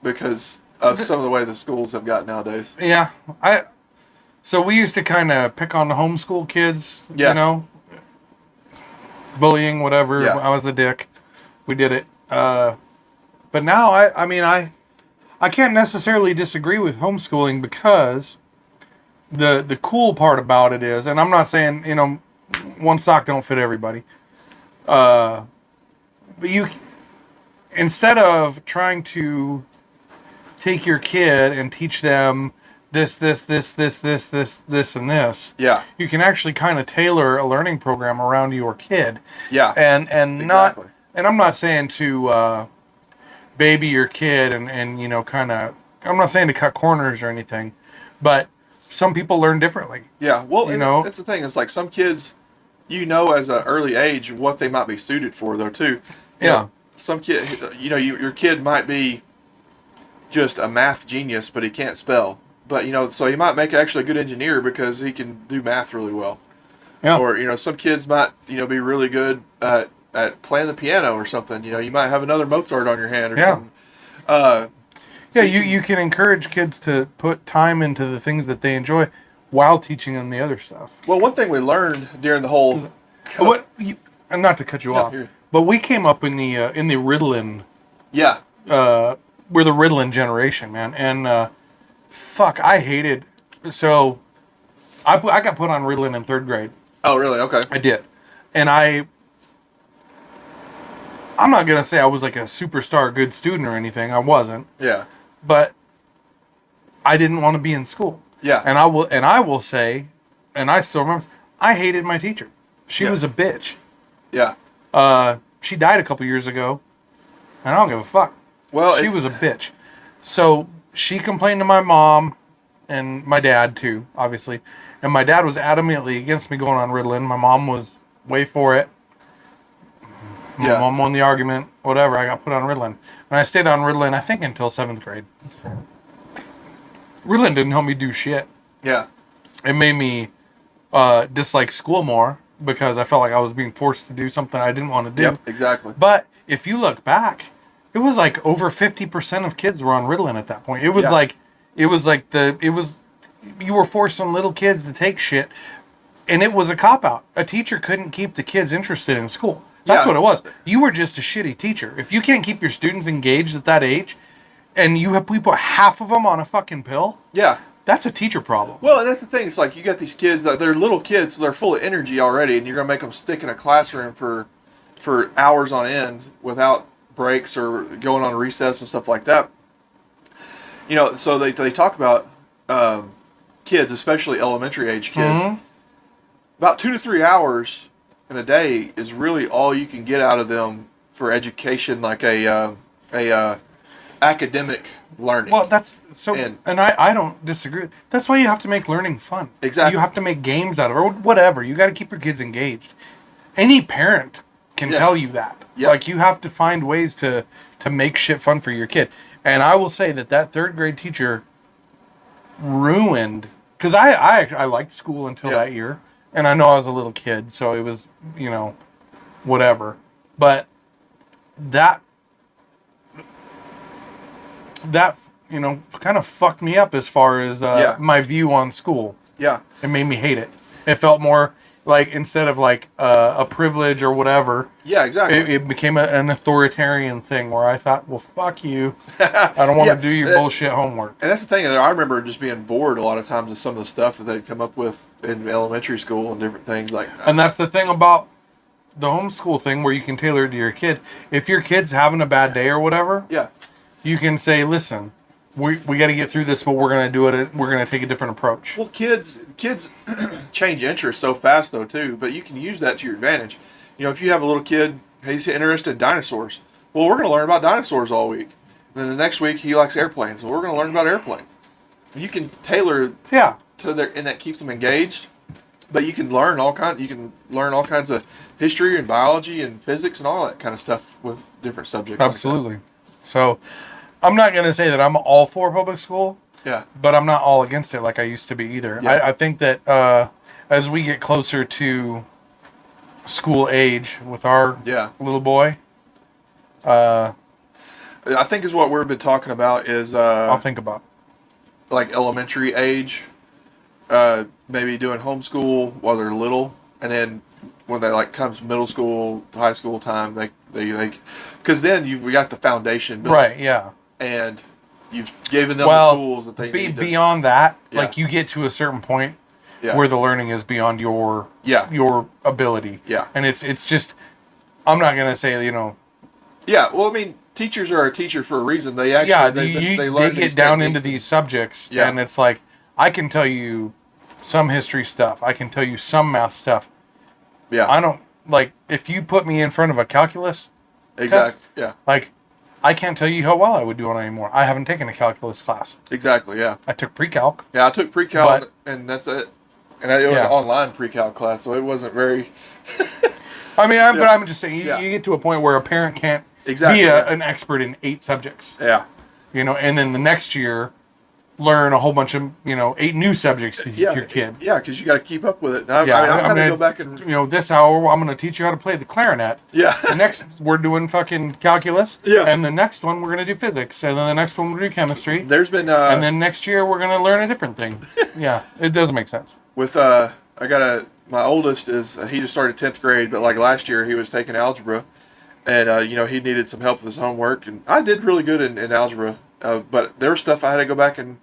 because of some of the way the schools have gotten nowadays. Yeah, so we used to kind of pick on the homeschool kids, you know, bullying, whatever. Yeah. I was a dick. We did it. But now, I can't necessarily disagree with homeschooling, because the cool part about it is, and I'm not saying, one sock don't fit everybody. But instead of trying to take your kid and teach them this, and this. Yeah. You can actually kind of tailor a learning program around your kid. Yeah. And exactly. I'm not saying to baby your kid and kind of, I'm not saying to cut corners or anything, but some people learn differently. Yeah. Well, that's the thing. It's like some kids, as an early age what they might be suited for though too. Some kid, your kid might be just a math genius, but he can't spell. But, so he might make actually a good engineer because he can do math really well. Yeah. Or, some kids might, be really good at playing the piano or something. You might have another Mozart on your hand or something. You can encourage kids to put time into the things that they enjoy while teaching them the other stuff. Well, one thing we learned during the whole... and not to cut you off, but we came up in the Ritalin... Yeah. We're the Ritalin generation, man. And... fuck, I hated. So, I got put on Ritalin in 3rd grade. Oh, really? Okay. I did, and I'm not gonna say I was like a superstar good student or anything. I wasn't. Yeah. But I didn't want to be in school. Yeah. And I will say, and I still remember, I hated my teacher. She was a bitch. Yeah. She died a couple years ago, and I don't give a fuck. Well, she was a bitch. So she complained to my mom and my dad too, obviously. And my dad was adamantly against me going on Ritalin. My mom was way for it. My mom won the argument. Whatever. I got put on Ritalin, and I stayed on Ritalin, I think, until 7th grade. Ritalin didn't help me do shit. Yeah. It made me dislike school more because I felt like I was being forced to do something I didn't want to do. Yep, exactly. But if you look back, it was like over 50% of kids were on Ritalin at that point. It was you were forcing little kids to take shit, and it was a cop-out. A teacher couldn't keep the kids interested in school. That's what it was. You were just a shitty teacher. If you can't keep your students engaged at that age, and we put half of them on a fucking pill, that's a teacher problem. Well, and that's the thing. It's like you got these kids that they're little kids, so they're full of energy already, and you're gonna make them stick in a classroom for hours on end without breaks or going on recess and stuff like that. You know, so they talk about kids, especially elementary age kids. About 2 to 3 hours in a day is really all you can get out of them for education, like a academic learning. Well, that's so, and I don't disagree. That's why you have to make learning fun. Exactly. You have to make games out of it, or whatever. You got to keep your kids engaged. Any parent can tell you that. Yep. Like, you have to find ways to make shit fun for your kid. And I will say that 3rd grade teacher ruined, because I liked school until that year, and I know I was a little kid, so it was, you know, whatever. But that you know, kind of fucked me up as far as my view on school. Yeah. It made me hate it. It felt more like, instead of like a privilege or whatever. Yeah, exactly. It became an authoritarian thing where I thought, well, fuck you. I don't want to do your bullshit homework. And that's the thing. I remember just being bored a lot of times with some of the stuff that they'd come up with in elementary school and different things like. And that's the thing about the homeschool thing, where you can tailor it to your kid. If your kid's having a bad day or whatever, you can say, listen, we got to get through this, but we're going to do it. We're going to take a different approach. Well, kids change interests so fast, though, too. But you can use that to your advantage. You know, if you have a little kid, he's interested in dinosaurs. Well, we're going to learn about dinosaurs all week. And then the next week, he likes airplanes. Well, we're going to learn about airplanes. You can tailor to their, and that keeps them engaged. But you can learn all kinds of history and biology and physics and all that kind of stuff with different subjects. Absolutely. Like so, I'm not going to say that I'm all for public school. Yeah. But I'm not all against it like I used to be either. Yeah. I think that as we get closer to school age with our little boy, I think is what we've been talking about is I'll think about like elementary age, maybe doing homeschool while they're little, and then when they like comes middle school, high school time, they because then we got the foundation built. Right. Yeah. And you've given them the tools that they need. Beyond that, like you get to a certain point where the learning is beyond your ability. Yeah. And it's just, I'm not gonna say, you know. Yeah. Well, I mean, teachers are a teacher for a reason. They actually they get down into these subjects, and it's like, I can tell you some history stuff. I can tell you some math stuff. Yeah. I don't, like, if you put me in front of a calculus test, like, I can't tell you how well I would do on it anymore. I haven't taken a calculus class. Exactly, yeah. I took pre-calc. Yeah, I took pre-calc, and that's it. And it was an online pre-calc class, so it wasn't very... I mean, but I'm just saying, you get to a point where a parent can't be an expert in 8 subjects. Yeah. You know, and then the next year, learn a whole bunch of, 8 new subjects to your kid. Yeah, because you got to keep up with it. I'm going to go back and... this hour, I'm going to teach you how to play the clarinet. Yeah. The next, we're doing fucking calculus. Yeah. And the next one, we're going to do physics. And then the next one, we're going to do chemistry. There's been... and then next year, we're going to learn a different thing. Yeah, it doesn't make sense. With, my oldest he just started 10th grade, but like last year, he was taking algebra. And, he needed some help with his homework. And I did really good in algebra. But there was stuff I had to go back and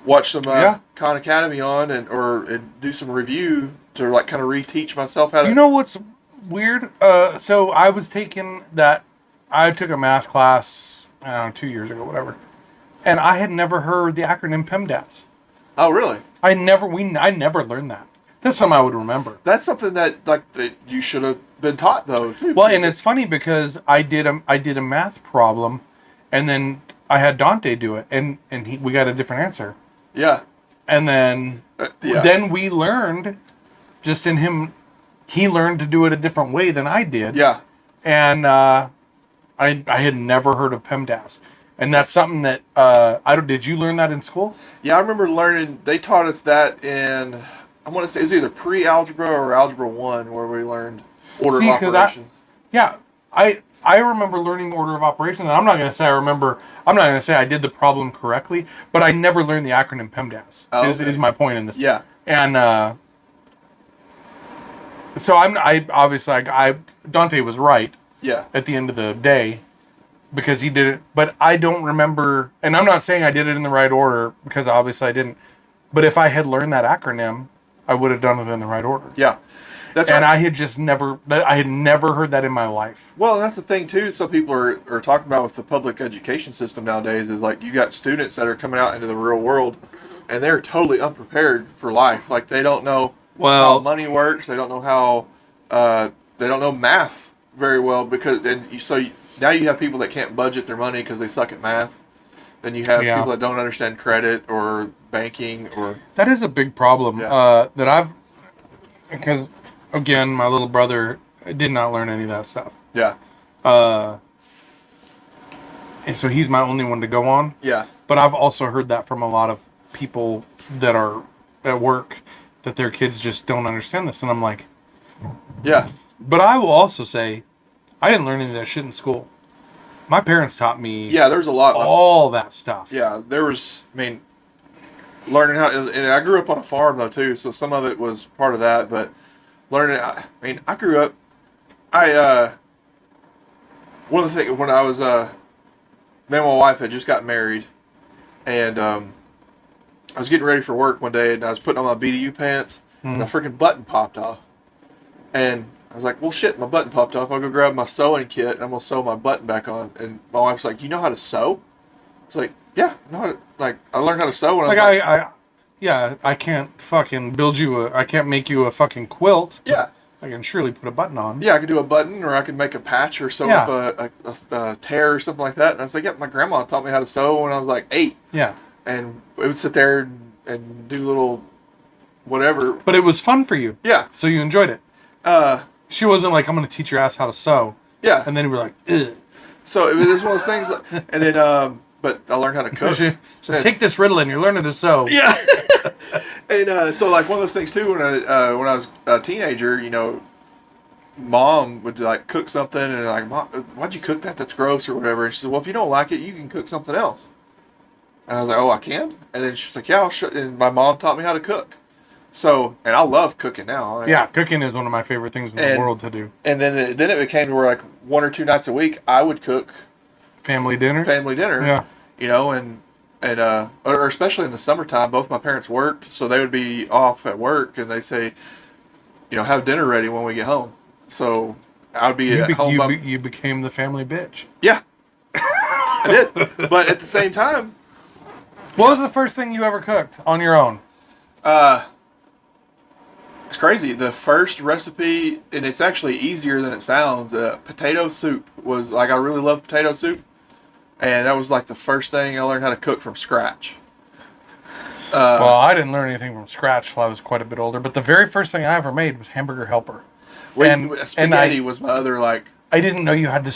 watch some Khan Academy on and do some review to like kind of reteach myself how to... You know what's weird? So I took a math class, I don't know, 2 years ago, whatever. And I had never heard the acronym PEMDAS. Oh, really? I never learned that. That's something I would remember. That's something that that you should have been taught though too. Well, and it's funny because I did a math problem, and then I had Dante do it, and we got a different answer. Yeah. And then then we learned, just in him, he learned to do it a different way than I did. Yeah. And I had never heard of PEMDAS. And that's something that did you learn that in school? Yeah, I remember learning. They taught us that in, I want to say it was either pre-algebra or algebra 1 where we learned order of operations. I remember learning order of operations, and I'm not going to say I did the problem correctly, but I never learned the acronym PEMDAS. Is my point in this. Yeah. And so Dante was right. Yeah. At the end of the day, because he did it, but I don't remember, and I'm not saying I did it in the right order, because obviously I didn't, but if I had learned that acronym, I would have done it in the right order. Yeah. I had never heard that in my life. Well, that's the thing too. Some people are talking about with the public education system nowadays is like you got students that are coming out into the real world, and they're totally unprepared for life. Like they don't know how money works. They don't know how they don't know math very well now you have people that can't budget their money because they suck at math. Then you have people that don't understand credit or banking or. That is a big problem because again, my little brother did not learn any of that stuff. Yeah. And so he's my only one to go on. Yeah. But I've also heard that from a lot of people that are at work that their kids just don't understand this. And I'm like, yeah. But I will also say, I didn't learn any of that shit in school. My parents taught me. Yeah, there's a lot. All that stuff. Yeah, there was. I mean, learning how. And I grew up on a farm though too, so some of it was part of that. But learning. I grew up. One of the things when I was me and my wife had just got married, and I was getting ready for work one day, and I was putting on my BDU pants, and a freaking button popped off, and I was like, well, shit, my button popped off. I'll go grab my sewing kit, and I'm going to sew my button back on. And my wife's like, you know how to sew? It's like, yeah, I learned how to sew when I can't fucking I can't make you a fucking quilt. Yeah. I can surely put a button on. Yeah, I could do a button, or I could make a patch or sew up a tear or something like that. And I was like, yeah, my grandma taught me how to sew when I was like 8. Yeah. And we would sit there and do little whatever. But it was fun for you. Yeah. So you enjoyed it. She wasn't like, I'm going to teach your ass how to sew. Yeah. And then we're like, ugh. So it was one of those things. And then, but I learned how to cook. Take this Ritalin, you're learning to sew. Yeah. And so like one of those things too, when I was a teenager, Mom would like cook something and like, Mom, why'd you cook that? That's gross or whatever. And she said, well, if you don't like it, you can cook something else. And I was like, oh, I can? And then she's like, yeah, and my mom taught me how to cook. So, and I love cooking now. Yeah, cooking is one of my favorite things in the world to do. And then it became to where like 1 or 2 nights a week I would cook family dinner. Yeah. Or especially in the summertime, both my parents worked, so they would be off at work, and they say, have dinner ready when we get home. So I would be at home. You became the family bitch. Yeah, I did. But at the same time, what was the first thing you ever cooked on your own? It's crazy. The first recipe, and it's actually easier than it sounds. Potato soup was like, I really love potato soup. And that was like the first thing I learned how to cook from scratch. Well, I didn't learn anything from scratch till I was quite a bit older. But the very first thing I ever made was hamburger helper. Spaghetti was my other like. I didn't know you had to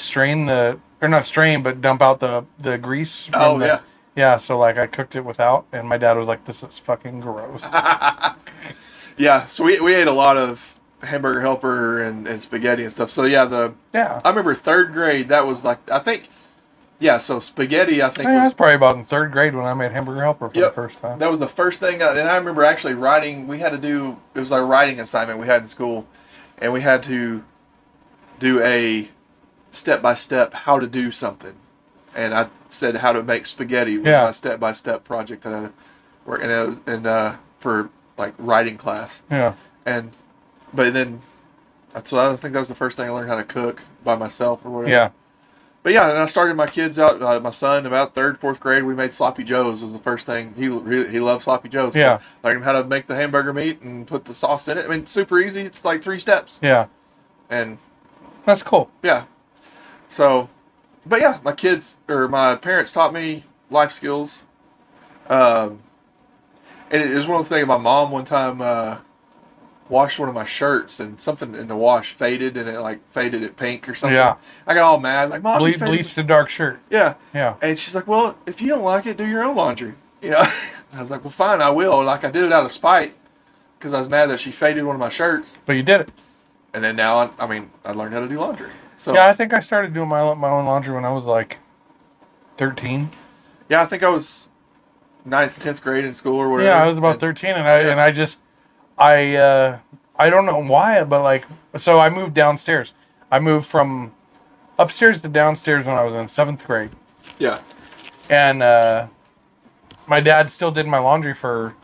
but dump out the grease. Yeah. Yeah, so like I cooked it without, and my dad was like, "This is fucking gross." Yeah, so we ate a lot of hamburger helper and spaghetti and stuff. So yeah, I remember 3rd grade. That was like, I think. Yeah, so spaghetti, I think. I was probably about in 3rd grade when I made hamburger helper for the first time. That was the first thing, and I remember actually writing. We had to do. It was like a writing assignment we had in school, and we had to do a step-by-step how to do something. And I said how to make spaghetti was my step-by-step project that I worked and for like writing class. Yeah. But then, so I think that was the first thing I learned how to cook by myself or whatever. Yeah. But yeah, and I started my kids out. My son, about third, fourth grade, we made sloppy joes. Was the first thing he loved sloppy joes. So Yeah. learned him how to make the hamburger meat and put the sauce in it. I mean, it's super easy. It's like 3 steps. Yeah. And That's cool. yeah. So, but yeah, my parents taught me life skills. And it was one of the things. My mom one time washed one of my shirts, and something in the wash faded, and it like faded it pink or something. Yeah. I got all mad, like, Mom, Bleached a dark shirt. Yeah. Yeah. And she's like, well, if you don't like it, do your own laundry. You know. I was like, well, fine, I will. Like, I did it out of spite because I was mad that she faded one of my shirts. But you did it. And then now, I learned how to do laundry. So yeah, I think I started doing my own laundry when I was like 13. Yeah, I think I was 9th, 10th grade in school or whatever. Yeah, I was about 13, and I don't know why, but like, so I moved downstairs. I moved from upstairs to downstairs when I was in 7th grade. Yeah. And my dad still did my laundry for.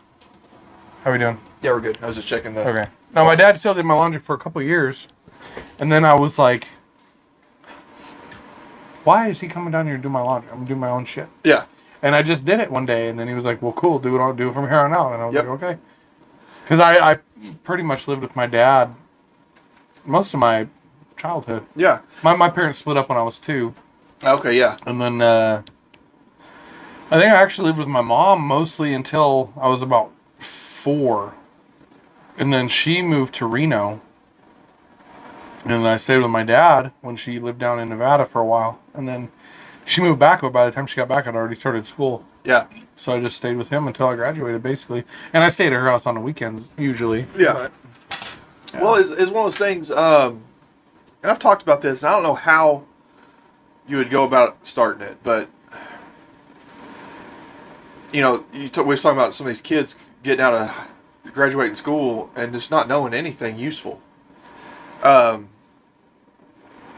How are we doing? Yeah, we're good. I was just checking the. Okay. Now my dad still did my laundry for a couple of years, and then I was like, "Why is he coming down here to do my laundry? I'm doing my own shit." Yeah. And I just did it one day, and then he was like, "Well, cool, do it from here on out." And I was Yep. like, "Okay," because I pretty much lived with my dad most of my childhood. Yeah. My parents split up when I was 2, Okay. Yeah. and then I think I actually lived with my mom mostly until I was about 4, and then she moved to Reno, and I stayed with my dad when she lived down in Nevada for a while, and then she moved back, but by the time she got back, I'd already started school. Yeah. So I just stayed with him until I graduated, basically. And I stayed at her house on the weekends, usually. Yeah. But, yeah. Well, it's one of those things, and I've talked about this, and I don't know how you would go about starting it, but, you know, we was talking about some of these kids getting out of graduating school and just not knowing anything useful.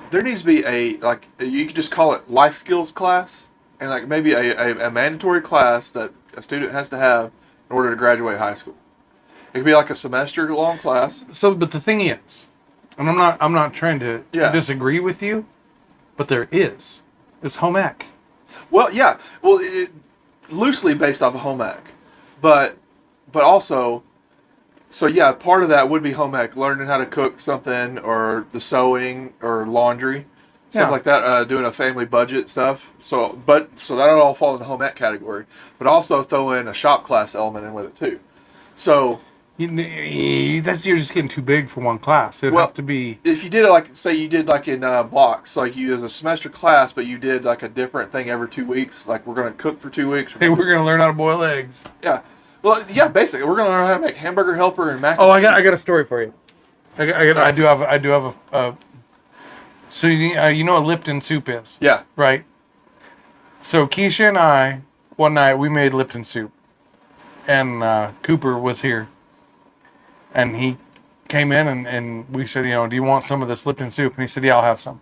There needs to be you could just call it life skills class, and like maybe a mandatory class that a student has to have in order to graduate high school. It could be like a semester long class. So, but the thing is, and I'm not trying to disagree with you, but there is. It's home ec. Well, yeah. Well, loosely based off of home ec, but also, so yeah, part of that would be home ec, learning how to cook something, or the sewing, or laundry, stuff like that. Doing a family budget stuff. So that'll all fall in the home ec category. But also throw in a shop class element in with it too. So you're just getting too big for one class. It'd have to be. If you did it like, say you did like in blocks, like you as a semester class, but you did like a different thing every 2 weeks. Like, we're going to cook for 2 weeks. Hey, we're going to learn how to boil eggs. Yeah. Well, yeah, basically, we're going to learn how to make hamburger helper and mac. Oh, I got a story for you. I do have a. So you know what Lipton soup is? Yeah. Right. So Keisha and I, one night, we made Lipton soup, and Cooper was here, and he came in and we said, do you want some of this Lipton soup? And he said, yeah, I'll have some.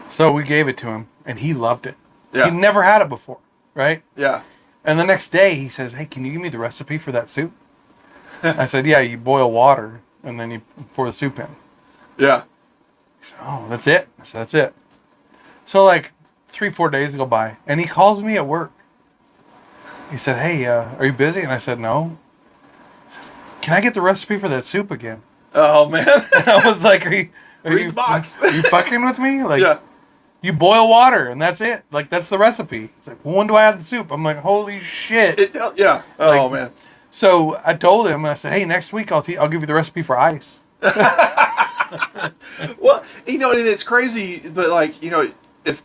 So we gave it to him, and he loved it. Yeah. He'd never had it before, right? Yeah. And the next day he says, hey, can you give me the recipe for that soup? I said, yeah, you boil water and then you pour the soup in. Yeah. He said, oh, that's it? I said, that's it. So like 3-4 days go by, and he calls me at work. He said, hey, are you busy? And I said, no. Can I get the recipe for that soup again? Oh, man. And I was like, are you fucking with me? Like, yeah. You boil water and that's it. Like, that's the recipe. It's like, well, when do I add the soup? I'm like, holy shit. Yeah. Oh, man. So I told him, and I said, hey, next week I'll give you the recipe for ice. Well, and it's crazy, but like, if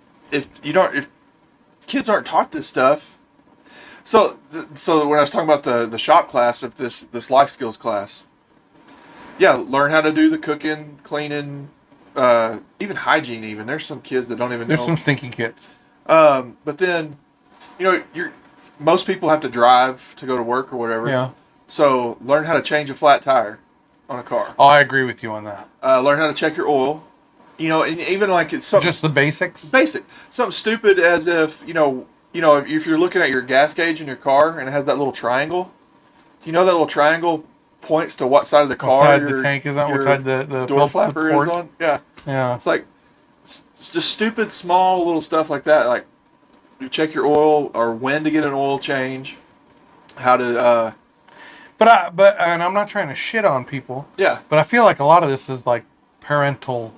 kids aren't taught this stuff. So when I was talking about the shop class of this life skills class, yeah, learn how to do the cooking, cleaning, even hygiene. Even there's some kids that don't even know. There's some stinky kids. But then, most people have to drive to go to work or whatever. Yeah. So learn how to change a flat tire on a car. Oh, I agree with you on that. Learn how to check your oil. And even like it's something just the basics. Basic. Something stupid as if if you're looking at your gas gauge in your car and it has that little triangle. That little triangle points to what side of the car the tank is on, what side the door flapper is on. Yeah. Yeah. It's like, It's just stupid, small little stuff like that. Like you check your oil or when to get an oil change, how to. And I'm not trying to shit on people. Yeah. But I feel like a lot of this is like parental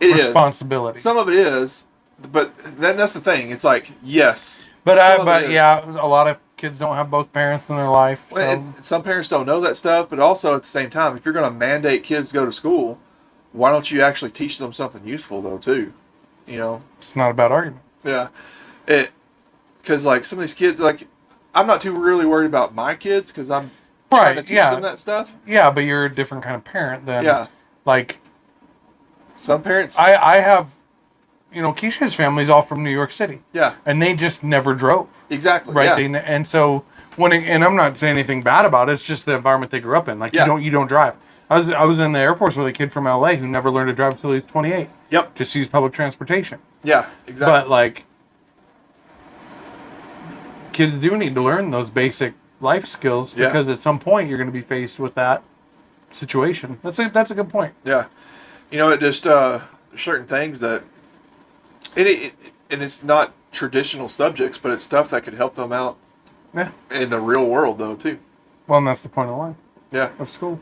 responsibility. Some of it is, but then that's the thing. It's like yes. But a lot of kids don't have both parents in their life. Well, some parents don't know that stuff, but also at the same time, if you're going to mandate kids to go to school, why don't you actually teach them something useful though too? You know, it's not a bad argument. Yeah, because like some of these kids, like I'm not too really worried about my kids because I'm trying to teach them that stuff. Yeah, but you're a different kind of parent than like some parents. I have, Keisha's family's all from New York City. Yeah, and they just never drove. Exactly. Right. Yeah. And so and I'm not saying anything bad about it. It's just the environment they grew up in. Like you don't drive. I was in the Air Force with a kid from LA who never learned to drive until he was 28. Yep. Just used public transportation. Yeah, exactly. But like, kids do need to learn those basic life skills because at some point you're going to be faced with that situation. That's a good point. Yeah. It just certain things that and it's not traditional subjects, but it's stuff that could help them out in the real world though too. Well, and that's the point of life. Yeah. Of school.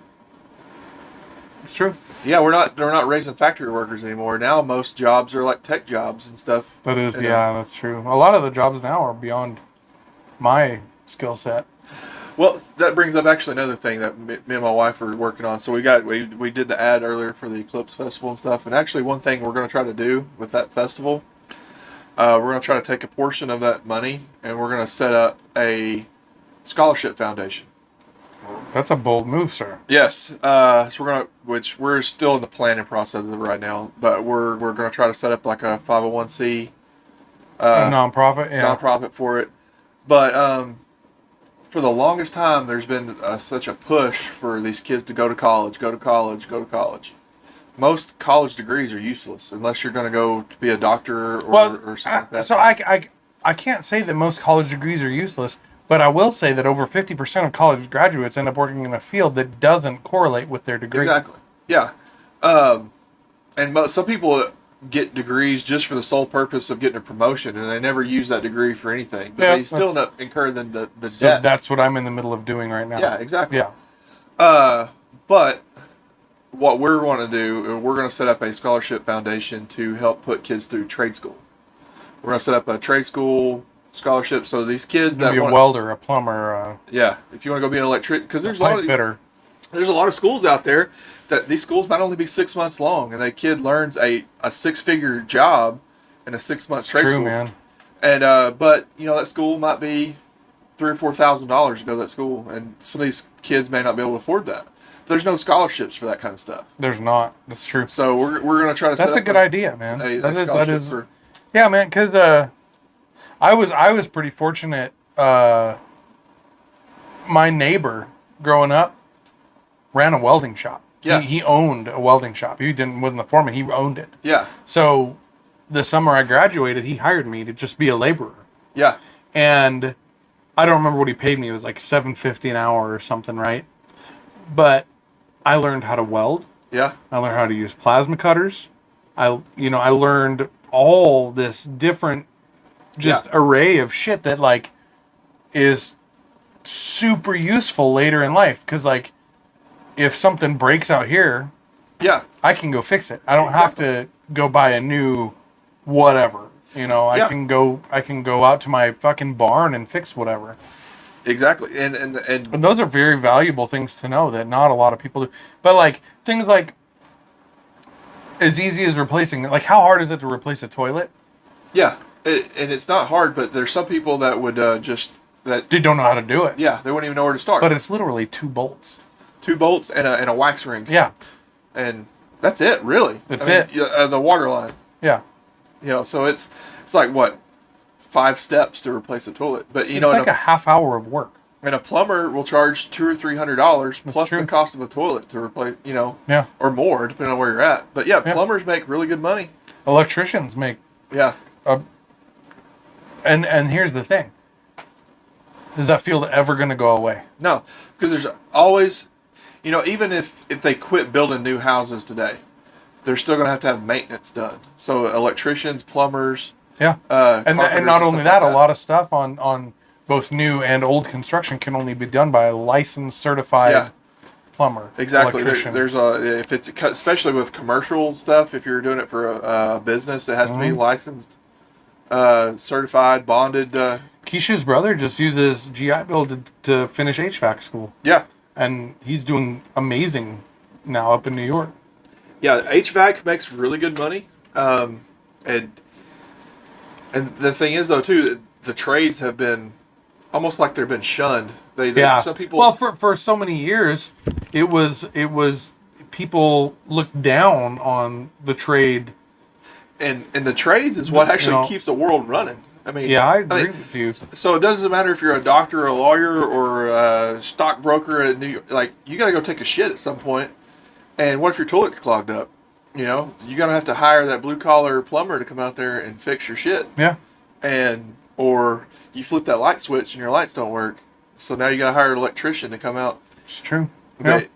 It's true. Yeah, they're not raising factory workers anymore. Now most jobs are like tech jobs and stuff. That is, that's true. A lot of the jobs now are beyond my skill set. Well, that brings up actually another thing that me and my wife are working on. So we did the ad earlier for the Eclipse Festival and stuff. And actually one thing we're going to try to do with that festival, we're going to try to take a portion of that money and we're going to set up a scholarship foundation. That's a bold move, sir. Yes. So we're still in the planning process of it right now, but we're going to try to set up like a 501c a nonprofit, nonprofit for it. But for the longest time, there's been such a push for these kids to go to college. Most college degrees are useless unless you're going to go to be a doctor or something like that. So I can't say that most college degrees are useless. But I will say that over 50% of college graduates end up working in a field that doesn't correlate with their degree. Exactly. Yeah. And some people get degrees just for the sole purpose of getting a promotion, and they never use that degree for anything. But they still end up incurring the debt. That's what I'm in the middle of doing right now. Yeah, exactly. Yeah. But what we're going to do, we're going to set up a scholarship foundation to help put kids through trade school. We're going to set up a trade school scholarship, so these kids that be a welder, a plumber, if you want to go be an electrician, because there's a lot of schools out there that these schools might only be 6 months long, and a kid learns a 6-figure job in a 6-month trade school. Man. And but that school might be $3,000 or $4,000 to go to that school, and some of these kids may not be able to afford that. There's no scholarships for that kind of stuff. There's not. That's true. So we're going to try to. That's a good idea, man. That is. Yeah, man. Because I was pretty fortunate. My neighbor growing up ran a welding shop. Yeah. He owned a welding shop. He wasn't the foreman. He owned it. Yeah. So the summer I graduated, he hired me to just be a laborer. Yeah. And I don't remember what he paid me. It was like $7.50 an hour or something, right? But I learned how to weld. Yeah. I learned how to use plasma cutters. I learned all this different array of shit that like is super useful later in life, because like if something breaks out here, I can go fix it. I don't have to go buy a new whatever. I can go out to my fucking barn and fix whatever. Exactly. And those are very valuable things to know that not a lot of people do. But like things like as easy as replacing, like how hard is it to replace a toilet? Yeah. And it's not hard, but there's some people that would they don't know how to do it. Yeah, they wouldn't even know where to start. But it's literally 2 bolts. 2 bolts and a wax ring. Yeah. And that's it, really. That's it. The water line. Yeah. So it's like what, 5 steps to replace a toilet. But it's like a half hour of work. And a plumber will charge $200 or $300 plus the cost of a toilet to replace, or more depending on where you're at. But plumbers make really good money. Electricians make. Yeah. And here's the thing. Is that field ever going to go away? No, because there's always, even if they quit building new houses today, they're still going to have maintenance done. So electricians, plumbers. Yeah. And not only that, a lot of stuff on both new and old construction can only be done by a licensed, certified plumber. Exactly. Electrician. There's if it's especially with commercial stuff, if you're doing it for a business, it has to be licensed, certified, bonded. Keisha's brother just uses GI Bill to finish HVAC school. Yeah. And he's doing amazing now up in New York. Yeah, HVAC makes really good money. And the thing is, though, too, the trades have been almost like they've been shunned. Some people. Well, for so many years, it was people looked down on the trade. And the trades is what actually keeps the world running. I mean, I agree with you. So it doesn't matter if you're a doctor, or a lawyer, or a stockbroker at New York. Like, you got to go take a shit at some point. And what if your toilet's clogged up? You know, you're going to have to hire that blue-collar plumber to come out there and fix your shit. Yeah. Or you flip that light switch and your lights don't work. So now you got to hire an electrician to come out. It's true. And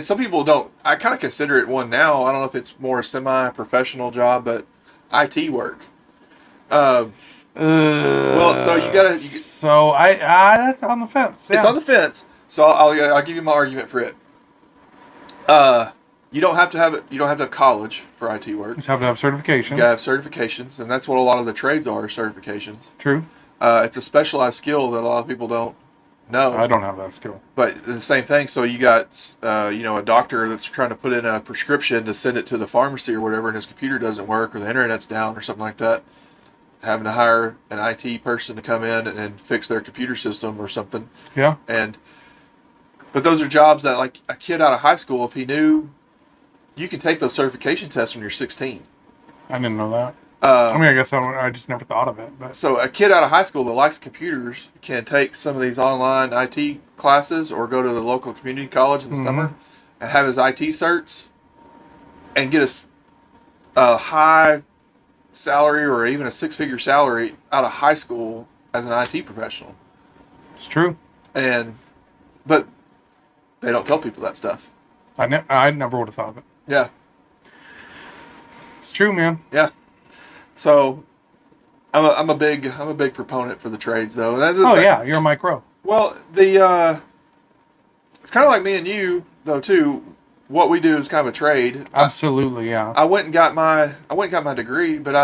some people don't. I kind of consider it one now. I don't know if it's more a semi-professional job, but IT work. Well, so you got to... So that's on the fence. Yeah. It's on the fence. So I'll give you my argument for it. You don't have to have it. You don't have to have college for IT work. You just have to have certifications. You gotta have certifications, and that's what a lot of the trades are: certifications. True. It's a specialized skill that a lot of people don't know. I don't have that skill. But the same thing. So you got, a doctor that's trying to put in a prescription to send it to the pharmacy or whatever, and his computer doesn't work, or the internet's down, or something like that. Having to hire an IT person to come in and fix their computer system or something. Yeah. But those are jobs that, like, a kid out of high school, if he knew, you can take those certification tests when you're 16. I didn't know that. I guess I just never thought of it. But. So a kid out of high school that likes computers can take some of these online IT classes or go to the local community college in the summer and have his IT certs and get a high salary or even a six-figure salary out of high school as an IT professional. It's true. But they don't tell people that stuff. I never would have thought of it. Yeah. It's true, man. Yeah. So I'm a big proponent for the trades, though. You're a micro. Well, it's kind of like me and you, though, too. What we do is kind of a trade. Absolutely, yeah. I went and got my degree, but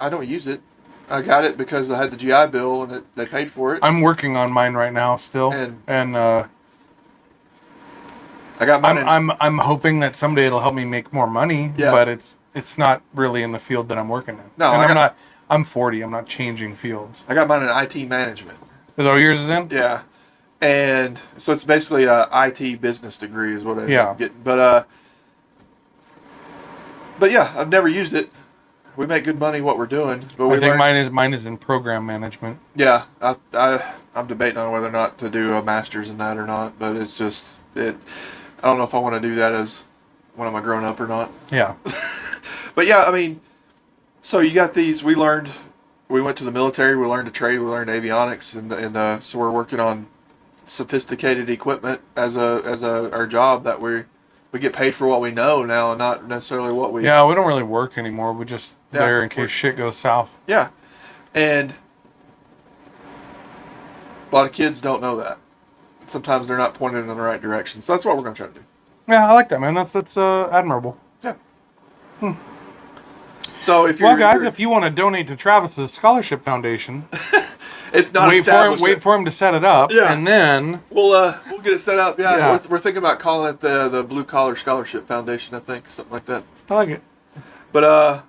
I don't use it. I got it because I had the GI Bill and they paid for it. I'm working on mine right now still, and I got mine. I'm hoping that someday it'll help me make more money. Yeah. But it's not really in the field that I'm working in. No, and I'm 40. I'm not changing fields. I got mine in IT management. Is that what yours is in? Yeah. And so it's basically a IT business degree is what I'm getting. But yeah, I've never used it. We make good money what we're doing. But I think mine is in program management. Yeah, I'm debating on whether or not to do a master's in that or not. But it's just I don't know if I want to do that as when I'm a grown up or not. Yeah. But yeah, I mean, so you got these. We went to the military. We learned a trade. We learned avionics, and so we're working on sophisticated equipment as our job that we get paid for what we know now and not necessarily what we... Yeah, we don't really work anymore. We're just there in case shit goes south. Yeah. And a lot of kids don't know that. Sometimes they're not pointed in the right direction. So that's what we're going to try to do. Yeah, I like that, man. That's admirable. Yeah. So if you're... Well, guys, if you want to donate to Travis's Scholarship Foundation... It's not established. Wait for him to set it up, and then we'll get it set up. Yeah. We're thinking about calling it the Blue Collar Scholarship Foundation. I think something like that. I like it. But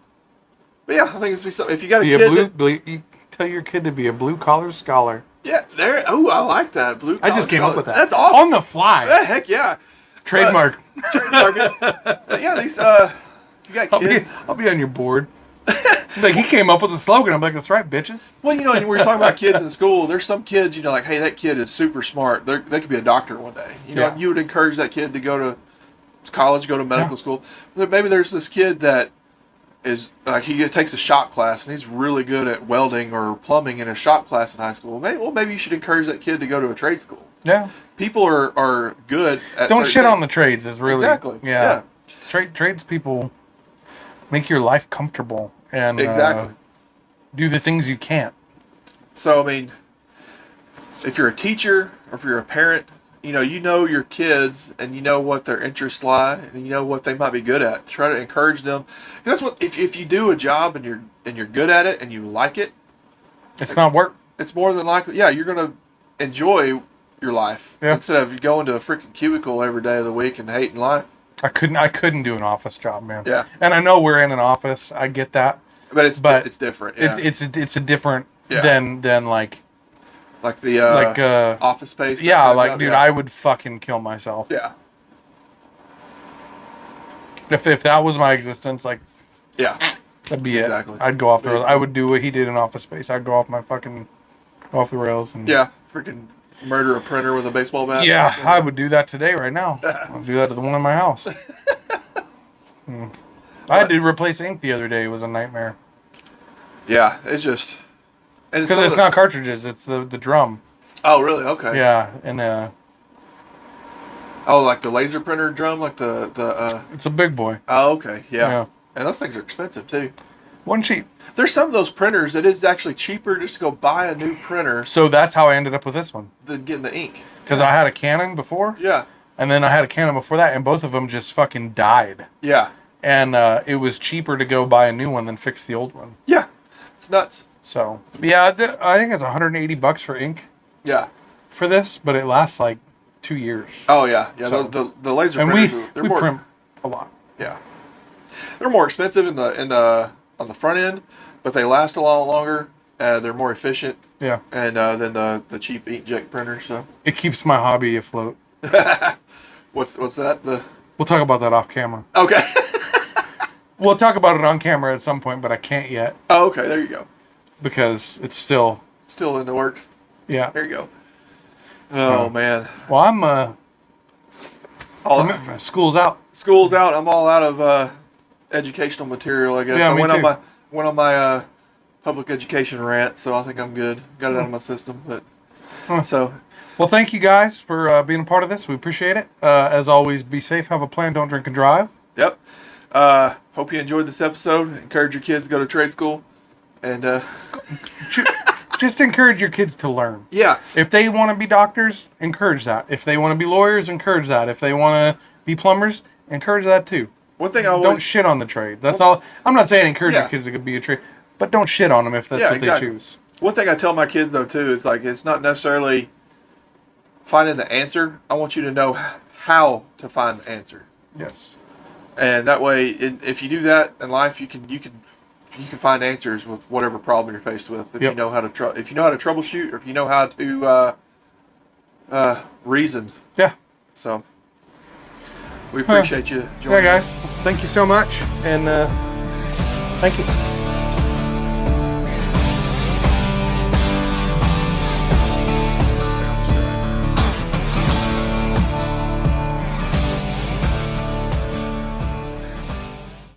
yeah, I think it's be something. If you got a kid, you tell your kid to be a blue collar scholar. Yeah, there. Oh, I like that blue. I just came up with that. That's awesome. On the fly. Heck yeah. Trademark. Trademark it. Yeah, these. You got kids. I'll be on your board. Like, he came up with a slogan. I'm like, that's right, bitches. Well, and we're talking about kids in school. There's some kids, like, hey, that kid is super smart. They could be a doctor one day. You would encourage that kid to go to college, go to medical school. Maybe there's this kid that is, like, he takes a shop class, and he's really good at welding or plumbing in a shop class in high school. Maybe you should encourage that kid to go to a trade school. Yeah. People are good at... Don't shit on the trades is really... Exactly. Yeah. Tradespeople make your life comfortable and Exactly. Do the things you can't. So, I mean, if you're a teacher or if you're a parent, you know your kids and you know what their interests lie and you know what they might be good at. Try to encourage them. That's what if you do a job and you're good at it and you like it, it's not work. It's more than likely, yeah, you're gonna enjoy your life instead of going to a freaking cubicle every day of the week and hating life. I couldn't do an office job, man. Yeah. And I know we're in an office. I get that. But it's different. Yeah. It's a different than like the Office Space. Yeah, like dude, I would fucking kill myself. Yeah. If that was my existence, like that'd be exactly. it. I'd go off the rails. I would do what he did in Office Space. I'd go off the rails and freaking murder a printer with a baseball bat. Yeah, I would do that today right now. I'll do that to the one in my house. I had to replace ink the other day. It was a nightmare. Yeah, it's just because it's not cartridges; it's the drum. Oh, really? Okay. Yeah, and like the laser printer drum, like the. It's a big boy. Oh, okay. Yeah. And those things are expensive too. One cheap. There's some of those printers that it's actually cheaper just to go buy a new printer. So that's how I ended up with this one. Than getting the ink. Because I had a Canon before. Yeah. And then I had a Canon before that, and both of them just fucking died. Yeah. And it was cheaper to go buy a new one than fix the old one. Yeah. It's nuts. So, yeah, I think it's $180 for ink. Yeah. For this, but it lasts like 2 years. Oh, yeah. Yeah, so, the laser and printers, we print a lot. Yeah. They're more expensive on the front end, but they last a lot longer. They're more efficient. Yeah. And than the cheap inkjet printer, so. It keeps my hobby afloat. What's that? We'll talk about that off camera. Okay. We'll talk about it on camera at some point, but I can't yet. Oh, okay. There you go. Because it's still in the works. Yeah. There you go. Oh man. Well, I'm school's out. School's out. I'm all out of educational material, I guess. Yeah, I me went too. on my public education rant, so I think I'm good. Got it out of my system, but so. Well, thank you guys for being a part of this. We appreciate it. As always, be safe, have a plan, don't drink and drive. Yep. Hope you enjoyed this episode. Encourage your kids to go to trade school, and just encourage your kids to learn. Yeah. If they want to be doctors, encourage that. If they want to be lawyers, encourage that. If they want to be plumbers, encourage that too. One thing I always don't shit on the trade. That's all. I'm not saying encourage your kids to be a trade, but don't shit on them if that's what they choose. One thing I tell my kids though too is like it's not necessarily finding the answer. I want you to know how to find the answer. Yes. And that way, if you do that in life, you can find answers with whatever problem you're faced with. If you know how to troubleshoot, or if you know how to reason. Yeah. So we appreciate you joining. Yeah, guys. Thank you so much, and thank you.